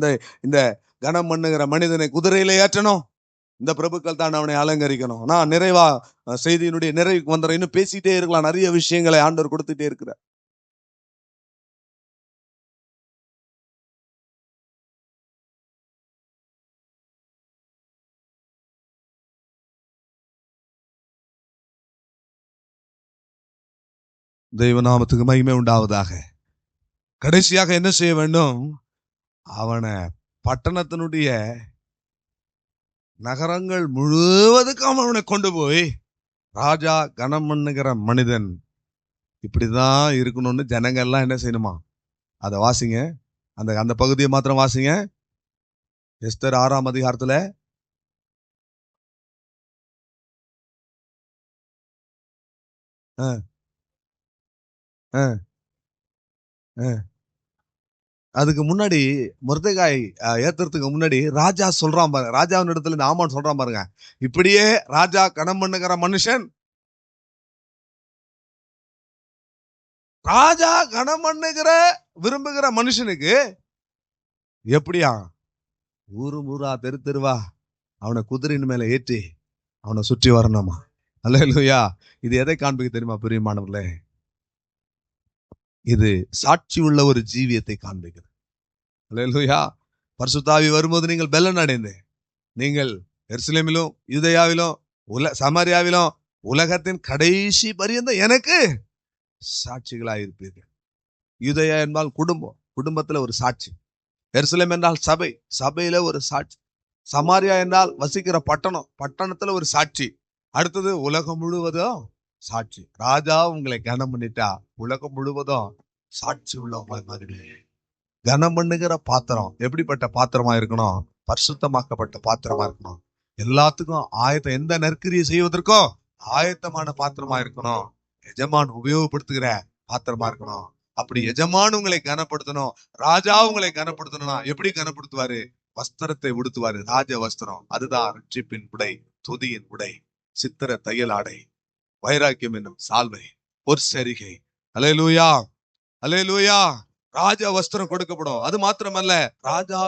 இந்த கனம் பண்ணுகிற மனிதனை குதிரையில ஏற்றணும். இந்த பிரபுக்கள் தான் அவனை அலங்கரிக்கணும். நான் நிறைவா செய்தியினுடைய நிறைவுக்கு வந்துடுறேன். இன்னும் பேசிட்டே இருக்கலாம். நிறைய விஷயங்களை ஆண்டவர் கொடுத்துட்டே இருக்கிறார். தெய்வநாமத்துக்கு மகிமை உண்டாவதாக. கடைசியாக என்ன செய்ய வேண்டும்? அவனை பட்டணத்தினுடைய நகரங்கள் முழுவதுக்கும் அவனை கொண்டு போய் ராஜா கனம் பண்ணுகிற மனிதன் இப்படிதான் இருக்கணும்னு ஜனங்கள்லாம் என்ன செய்யணுமா? அதை வாசிங்க. அந்த பகுதியை மாத்திரம் வாசிங்க. எஸ்தர் 6ஆம் அதிகாரத்துல அதுக்கு முன்னாடி மொர்தெகாய் ஏத்துறதுக்கு முன்னாடி ராஜா சொல்றான் பாருங்க. ராஜாவின் இடத்துல இந்த ஆமான் சொல்றான் பாருங்க. இப்படியே ராஜா கனம் பண்ணுகிற மனுஷன், ராஜா கனம் பண்ணுகிற விரும்புகிற மனுஷனுக்கு எப்படியா ஊரா தெருவா அவனை குதிரையின் மேல ஏற்றி அவனை சுற்றி வரணுமா? அல்லேலூயா. இது எதை காண்பிக்க தெரியுமா பிரியமானவர்களே? இது சாட்சி உள்ள ஒரு ஜீவியத்தை காண்பிக்கிறது. அல்லேலூயா. பரிசுத்த ஆவி வரும்போது நீங்கள் பெலன் அடைந்து நீங்கள் எருசலேமிலும் யூதேயாவிலும் சமாரியாவிலும் உலகத்தின் கடைசி பரியந்தம் எனக்கு சாட்சிகளாக இருப்பீர்கள். யூதேயா என்றால் குடும்பத்துல ஒரு சாட்சி. எருசலேம் என்றால் சபையில ஒரு சாட்சி. சமாரியா என்றால் வசிக்கிற பட்டணத்துல ஒரு சாட்சி. அடுத்தது உலகம் முழுவதும் சாட்சி. ராஜா உங்களை கனம் பண்ணிட்டா உலகம் முழுவதும் சாட்சி உள்ளவங்க. கனம் பண்ணுகிற பாத்திரம் எப்படிப்பட்ட பாத்திரமா இருக்கணும்? பரிசுத்தமாக்கப்பட்ட பாத்திரமா இருக்கணும். எல்லாத்துக்கும் ஆயத்தம், எந்த நற்கிரியை செய்வதற்கும் ஆயத்தமான பாத்திரமா இருக்கணும். எஜமான் உபயோகப்படுத்துகிற பாத்திரமா இருக்கணும். அப்படி எஜமான் உங்களை கனப்படுத்தணும், ராஜா உங்களை கனப்படுத்தணும்னா எப்படி கனப்படுத்துவாரு? வஸ்திரத்தை உடுத்துவாரு, ராஜ வஸ்திரம். அதுதான் ரட்சிப்பின் உடை, துதியின் உடை, சித்திர தையல் ஆடை, வைராக்கியம் என்னும் சால்வை, பொற்சரிகை. அல்லேலூயா, அல்லேலூயா. ராஜா வஸ்திரம் கொடுக்கப்படும். அது மாத்திரமல்ல, ராஜா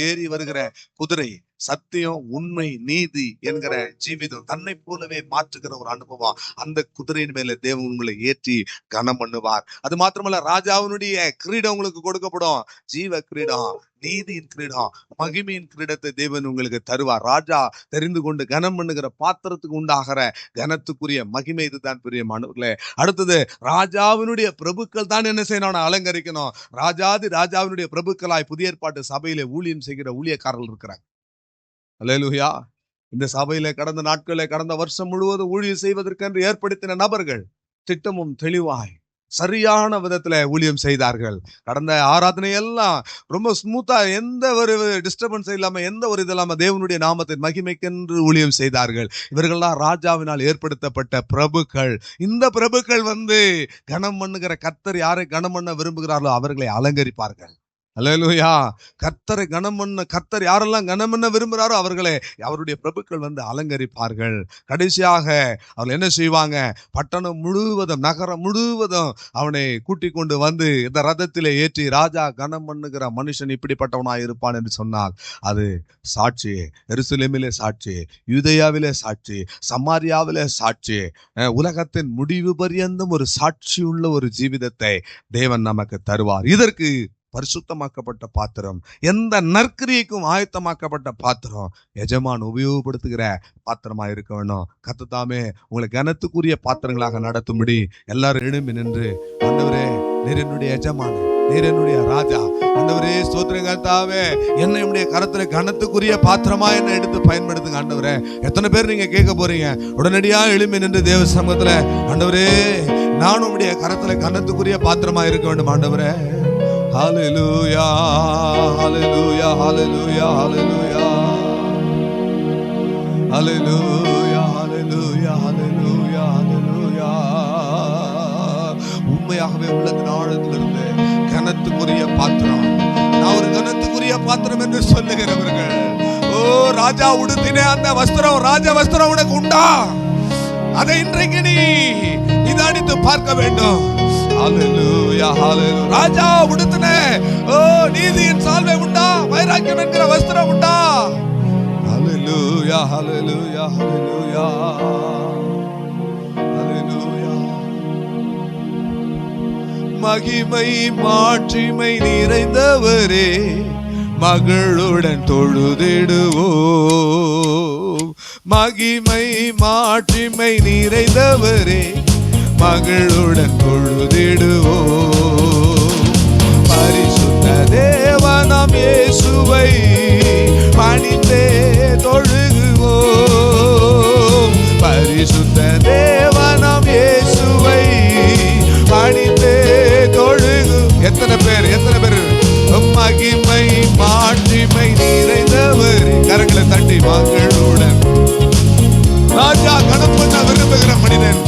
ஏறி வருகிற குதிரை சத்தியம், உண்மை, நீதி என்கிற ஜீவிதம் தன்னை போலவே மாற்றுகிற ஒரு அனுபவம். அந்த குதிரையின் மேல தேவன் உங்களை ஏற்றி கனம் பண்ணுவார். அது மாத்திரமல்ல, ராஜாவினுடைய கிரீடம் உங்களுக்கு கொடுக்கப்படும். ஜீவ கிரீடம், நீதியின் கிரீடம், மகிமையின் கிரீடத்தை தேவன் உங்களுக்கு தருவார். ராஜா தெரிந்து கொண்டு கனம் பண்ணுகிற பாத்திரத்துக்கு உண்டாகிற கனத்துக்குரிய மகிமை இதுதான் பிரியமானவர்களே. அடுத்தது, ராஜாவினுடைய பிரபுக்கள் தான் என்ன செய்யணும்? அலங்கரிக்கணும். ராஜாவினுடைய பிரபுக்களாய் புதிய ஏற்பாட்டு சபையிலே ஊழியம் செய்கிற ஊழியக்காரர்கள் இருக்கிறாங்க. அல்லேலூயா. இந்த சபையில கடந்த நாட்களே, கடந்த வருஷம் முழுவதும் ஊழியம் செய்வதற்கென்று ஏற்படுத்தின நபர்கள் திட்டமும் தெளிவாய் சரியான விதத்துல ஊழியம் செய்தார்கள். கடந்த ஆராதனை எல்லாம் ரொம்ப ஸ்மூத்தா, எந்த ஒரு டிஸ்டர்பன்ஸ் இல்லாம, எந்த ஒரு இது இல்லாம தேவனுடைய நாமத்தின் மகிமைக்கென்று ஊழியம் செய்தார்கள். இவர்கள்லாம் ராஜாவினால் ஏற்படுத்தப்பட்ட பிரபுக்கள். இந்த பிரபுக்கள் கனம் பண்ணுகிற கர்த்தர் யாரை கனம் பண்ண விரும்புகிறார்களோ அவர்களை அலங்கரிப்பார்கள். அல்லேலூயா. கர்த்தரை கனம் பண்ண, கர்த்தர் யாரெல்லாம் கனம் பண்ண விரும்புகிறாரோ அவர்களை அவருடைய பிரபுக்கள் வந்து அலங்கரிப்பார்கள். கடைசியாக அவர்கள் என்ன செய்வாங்க? பட்டணம் முழுவதும், நகரம் முழுவதும் அவனை கூட்டிக் கொண்டு வந்து இந்த ரதத்திலே ஏற்றி, ராஜா கனம் பண்ணுகிற மனுஷன் இப்படிப்பட்டவனாய் இருப்பான் என்று சொன்னால் அது சாட்சி. எருசலேமிலே சாட்சி, யூதேயாவிலே சாட்சி, சமாரியாவிலே சாட்சி, உலகத்தின் முடிவு பரியந்தம் ஒரு சாட்சி உள்ள ஒரு ஜீவிதத்தை தேவன் நமக்கு தருவார். இதற்கு பரிசுத்தமாக்கப்பட்ட பாத்திரம், எந்த நற்கிரியைக்கும் ஆயத்தமாக்கப்பட்ட பாத்திரம் எஜமான் உபயோகப்படுத்துகிற பாத்திரமா இருக்க வேணும். கர்த்தர் உங்களை கனத்துக்குரிய பாத்திரங்களாக நடத்தும்படி எல்லாரும் எழும்பி நின்று, ஆண்டவரே நீர் என்னுடைய எஜமான், நீர் என்னுடைய ராஜா, ஆண்டவரே ஸ்தோத்திரம் கர்த்தாவே, என்னை உடைய கரத்துல கனத்துக்குரிய பாத்திரமா என்னை எடுத்து பயன்படுத்துங்க ஆண்டவரே. எத்தனை பேர் நீங்க கேட்க போறீங்க? உடனடியா எழும்பி நின்று தேவ சமூகத்துல, ஆண்டவரே நானும் உடைய கரத்துல கனத்துக்குரிய பாத்திரமா இருக்க வேண்டும் ஆண்டவரே. ஹல்லேலூயா, ஹல்லேலூயா, ஹல்லேலூயா, ஹல்லேலூயா, ஹல்லேலூயா, ஹல்லேலூயா, ஹல்லேலூயா, ஹல்லேலூயா. உண்மையாகவே உள்ளத்தின் ஆழத்திலிருந்து கனத்துக்குரிய பாத்திரம், நான் ஒரு கனத்துக்குரிய பாத்திரம் என்று சொல்லுகிறவர்கள், ஓ ராஜா உடுத்தினே அந்த வஸ்திரம், ராஜ வஸ்திரம் உனக்கு உண்டா? அதை இன்றைக்கு நீ நிதானித்து பார்க்க வேண்டும். ஹல்லேலூயா, ஹல்லேலூயா. ராஜா உடுத்தின ஓ நீதியின் சால்வை உண்டா? வைராக்கியம் என்கிற வஸ்திரம் உண்டா? ஹல்லேலூயா, ஹல்லேலூயா, ஹல்லேலூயா, ஹல்லேலூயா. மகிமை மாட்சிமை நிறைந்தவரே, மகளுடன் தொழுதிடுவோம். மகிமை மாட்சிமை நிறைந்தவரே, மகளுடன் தொழுதிடுவோம். பரிசுத்த தேவனாம் இயேசுவை பணிந்தே தொழுகுவோம். பரிசுத்த தேவனாம் இயேசுவை பணிந்தே தொழுகு. எத்தனை பேர் மகிமை மாட்சிமை நிறைந்தவர் கரங்களை தட்டி, மகளுடன். ராஜா கனம் பண்ண விரும்புகிற மனிதன்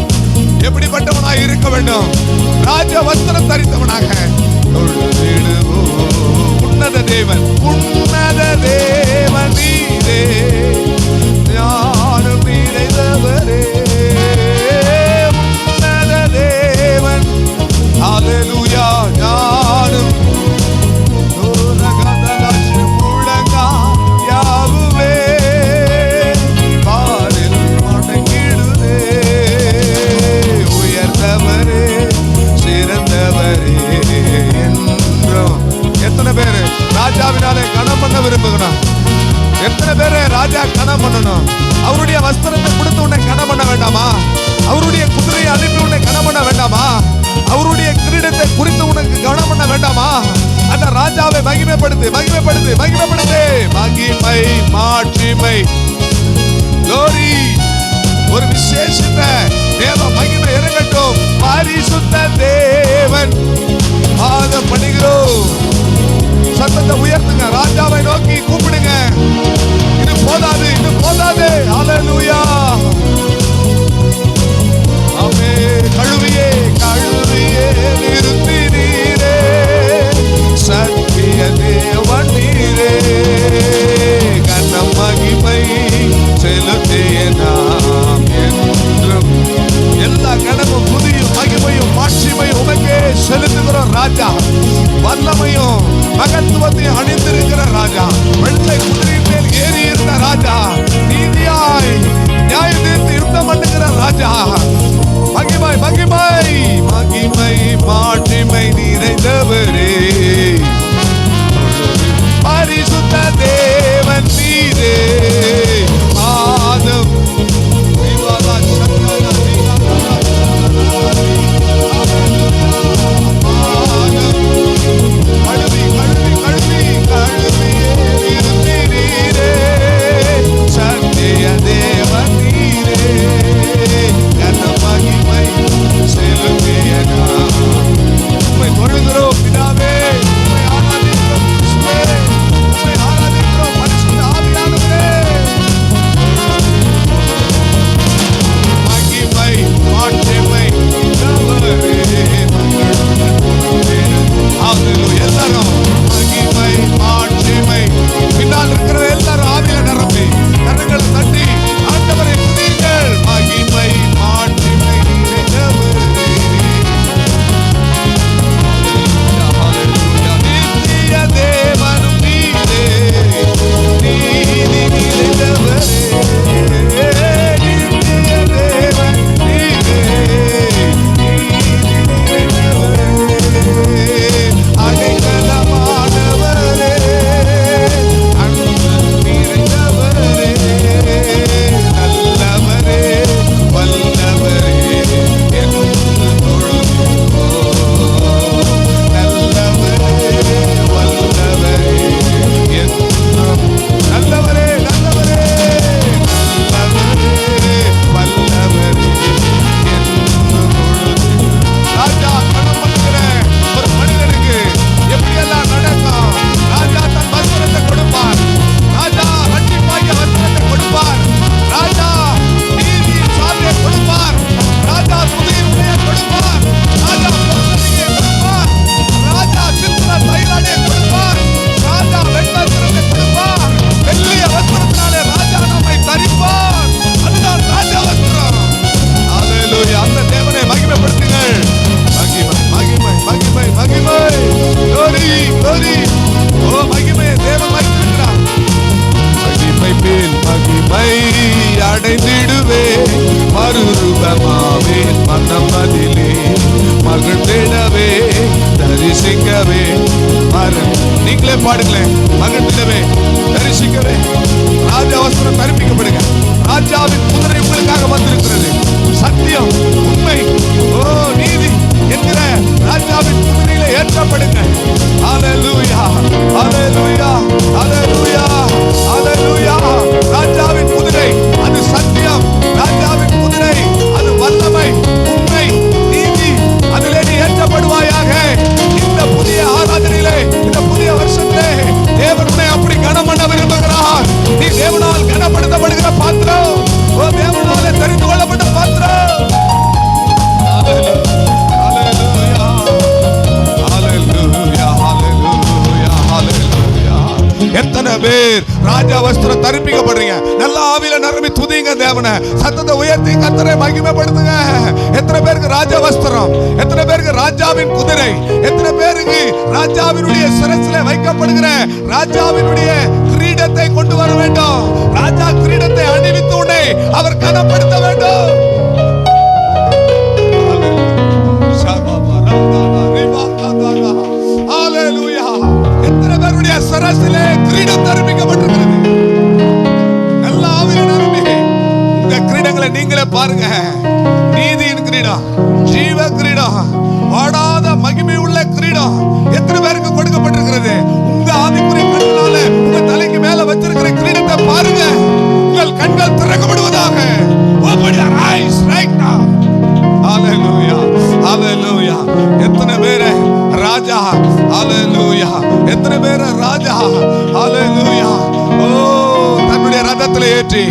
எப்படிப்பட்டவனாக இருக்க வேண்டும்? ராஜ வஸ்திரம் தரித்தவனாக. உன்னத தேவன், உன்னத தேவன் நீரே, ஞானம் நிறைந்தவரே, உன்னத தேவன். ஹல்லேலூயா. ஞானம் முழங்கா யாவுவே பாரில் மடங்கிடுதே. உயர்ந்தவரே, சிறந்தவரே என்றும். எத்தனை பேரு ராஜாவினாலே கனம் பண்ண விரும்புகிறான்? எத்தனை பேரு ராஜா கனம் பண்ணணும்? அவருடைய வஸ்திரத்தை கொடுத்து உன்னை கனம் பண்ண வேண்டாமா? அவருடைய குதிரையை அனுப்பி உன்னை கனம் பண்ண வேண்டாமா? அவருடைய கிரீடத்தை குறித்து உனக்கு கனம் பண்ண வேண்டாமா? அந்த ராஜாவை மகிமைப்படுத்து, மகிமைப்படுத்து, மகிமைப்படுத்து. மகிமை மாட்சிமை glory, ஒரு விசேஷித்த தேவ மகிமை இறங்கட்டும். பரிசுத்த தேவன் பாதம் பணிகிறோம். சத்தத்தை உயர்த்துங்க, ராஜாவை நோக்கி கூப்பிடுங்க. இது போதாது, இது போதாது. ஹல்லேலூயா. ஆமே. கழுவியே கழுவியே நிறுத்தி நீரே, சத்திய தேவன் நீரே, கன மகிமை செலுத்திய நாம் என்றும். எல்லா கனமும் புதியும் மகிமையும் மாட்சிமையும் உமக்கே செலுத்துகிறோம் ராஜா. வல்லமையும் மகத்துவத்தையும் அணிந்திருக்கிற ராஜா. அடைந்திடுவே, மறுரூபமாவே மனம் அதிலே மகிழ்ந்திடவே, தரிசிக்கவே. நீங்களே பாடுங்களேன். மகிழ்ந்திடவே, தரிசிக்கவே. ராஜா வஸ்திரம் தரிப்பிக்கப்படுங்க. ராஜாவின் குதிரை உங்களுக்காக வந்திருக்கிறது. சத்தியம், உண்மை, நீதி என்கிற ராஜாவின் குதிரையில ஏற்றப்படுங்க. ஹல்லேலூயா, ஹல்லேலூயா, ஹல்லேலூயா, ஹல்லேலூயா. ராஜாவின் குதிரை அது சத்தியம். ராஜாவின் குதிரை அது வல்லமை, உண்மை, நீதி. அதிலே நீ ஏற்றப்படுவாயாக. இந்த புதிய ஆராதனையிலே, இந்த புதிய வருஷத்திலே தேவனை அப்படி கனம் பண்ண விரும்புகிறார். நீ தேவனால் கனப்படுத்தப்படுகிற பாத்திரம், தேவனாலே தெரிந்து கொள்ளப்பட்ட பாத்திரம். எத்தனை பேர் ராஜா வஸ்திரம் தரிப்பிக்கப்படுறீங்க? நல்ல ஆவியில நிரம்பி துதிங்க தேவனை, சத்தத்தை உயர்த்தி கர்த்தரை மகிமைப்படுத்துங்க. எத்தனை பேருக்கு ராஜா வஸ்திரம்? எத்தனை பேருக்கு ராஜாவின் குதிரை? எத்தனை பேருக்கு ராஜாவினுடைய சிரசிலே வைக்கப்படுகிற ராஜாவினுடைய கிரீடத்தை கொண்டு வர வேண்டும்? ராஜா கிரீடத்தை அணிவித்து உன்னை அவர் கனப்படுத்த வேண்டும். எத்தனை பேருடைய சரசிலே கிரீடம் தரிப்பிக்கப்பட்டிருக்கிறது? நல்ல ஆவியில நிரம்பி உங்க கிரீடங்களை நீங்களே பாருங்க. நீதியின் கிரீடம், ஜீவ கிரீடம், வாடாத மகிமை உள்ள கிரீடம் எத்தனை பேருக்கு கொடுக்கப்பட்டிருக்கிறது? உங்க ஆவிக்குரிய கண்களால உங்க தலைக்கு மேல வச்சிருக்கிற கிரீடத்தை பாருங்க. உங்கள் கண்கள் திறக்கப்படுவதாக. Open your eyes right now. Hallelujah, hallelujah. எத்தனை பேர் ராஜா? ஹல்லேலூயா. எத்தனை பேர் ராஜா? ஹல்லேலூயா. தன்னுடைய ரதத்தில் ஏற்றி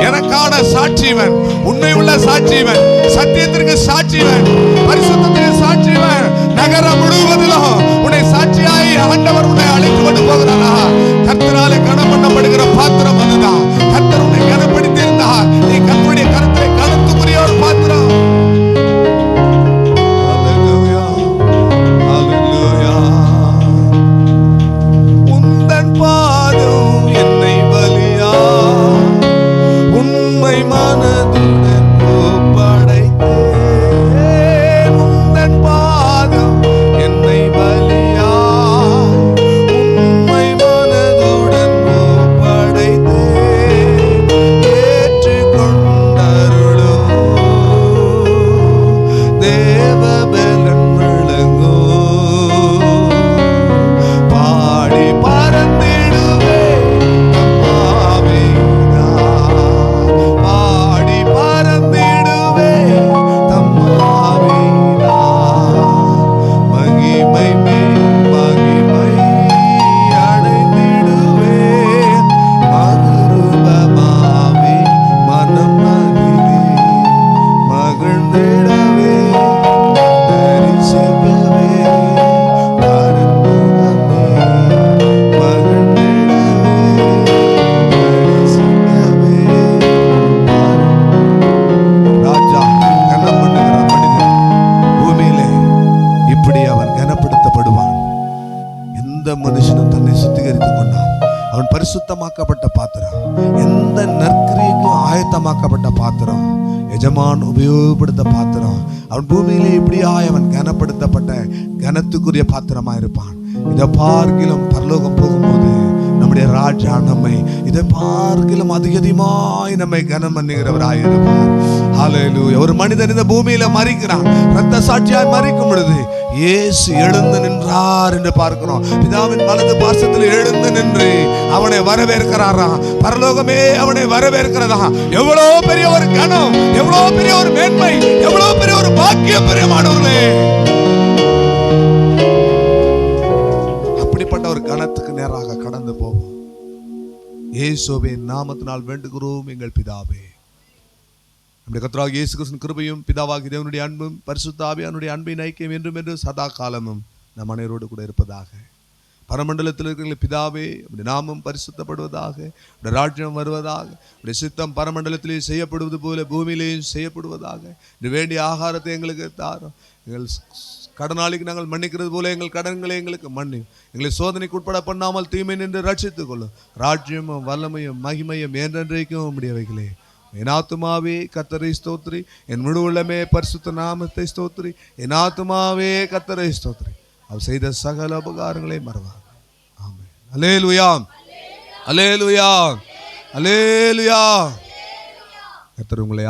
எனக்கான சாட்சிவன், உண்மை உள்ள சாட்சிவன், சத்தியத்திற்கு சாட்சிவன், பரிசுத்தத்திற்கு சாட்சிவன், நகரம் முழுவதிலும் உன்னை சாட்சியாய் ஆண்டவர் உன்னை அழைத்து கொண்டு போகிறாரா? கர்த்தராலே கனம் பண்ணப்படுகிற பாத்திரம் அதுதான். கர்த்தர் உன்னை கனப்படுத்தி இருந்தார். நீ கர்த்தருடைய கரத்தை கனத்துக்குரிய ஒரு பாத்திரம். பரிசுத்தமாக்கப்பட்ட பாத்திரம், எந்த நற்கிரியைக்கும் ஆயத்தமாக்கப்பட்ட பாத்திரம், எஜமான் உபயோகப்படுத்த பாத்திரம். அவன் பூமியிலே இப்படியாய் அவன் கனப்படுத்தப்பட்ட கனத்துக்குரிய பாத்திரமா இருப்பான். இதை பார்க்கிலும் பரலோகம் போகும்போது நம்முடைய ராஜா நம்மை இதை பார்க்கிலும் அதிகமாய் நம்மை கனம் பண்ணுகிறவராய் இருப்பார். ஹல்லேலூயா. ஒரு மனிதன் இந்த பூமியில மரிக்கிறான், ரத்த சாட்சியாய் மரிக்கும் பொழுது இயேசு எழுந்து நின்றார் என்று பார்க்கிறோம். பிதாவின் வலது பார்சத்தில் எழுந்து நின்று அவனை வரவேற்கிறாராம். பரலோகமே அவனை வரவேற்கிறதா. எவ்வளவு பெரிய ஒரு கனம், எவ்வளவு பெரிய ஒரு மேன்மை, எவ்வளவு பெரிய ஒரு பாக்கியம் பிரியமானவர்களே. அப்படிப்பட்ட ஒரு கணத்துக்கு நேராக கடந்து போவோம். இயேசுவின் நாமத்தினால் வேண்டுகிறோம் எங்கள் பிதாவே. நம்முடைய கர்த்தராகிய இயேசு கிறிஸ்துவின் கிருபையும் பிதாவாகிய தேவனுடைய அன்பும் பரிசுத்த ஆவியானவருடைய அன்பின் ஐக்கியம் என்றும் என்று சதா காலமும் நம் அனைவரோடு கூட இருப்பதாக. பரமண்டலத்தில் இருக்கிற பிதாவே, உடைய நாமம் பரிசுத்தப்படுவதாக, உடைய ராஜ்யம் வருவதாக, உடைய சித்தம் பரமண்டலத்திலே செய்யப்படுவது போல பூமியிலேயும் செய்யப்படுவதாக. இது வேண்டிய ஆகாரத்தை எங்களுக்கு தாரும். எங்கள் கடனாளிக்கு நாங்கள் மன்னிக்கிறது போல எங்கள் கடன்களை எங்களுக்கு மன்னி, எங்களை சோதனைக்கு உட்பட பண்ணாமல் தீமை நின்று ரட்சித்துக் கொள்ளும். ராஜ்யமும் வல்லமையும் மகிமையும் என்றென்றைக்கும் உம்முடையவைகளே. என் ஆத்துமாவே கர்த்தரை ஸ்தோத்திரி, என் முழு உள்ளமே பரிசுத்த நாமத்தை ஸ்தோத்திரி. என் ஆத்துமாவே கர்த்தரை ஸ்தோத்திரி, அவர் செய்த சகல உபகாரங்களை மறவார். ஆமென். அல்லேலூயா, அல்லேலூயா, அல்லேலூயா. கர்த்தர் உங்களை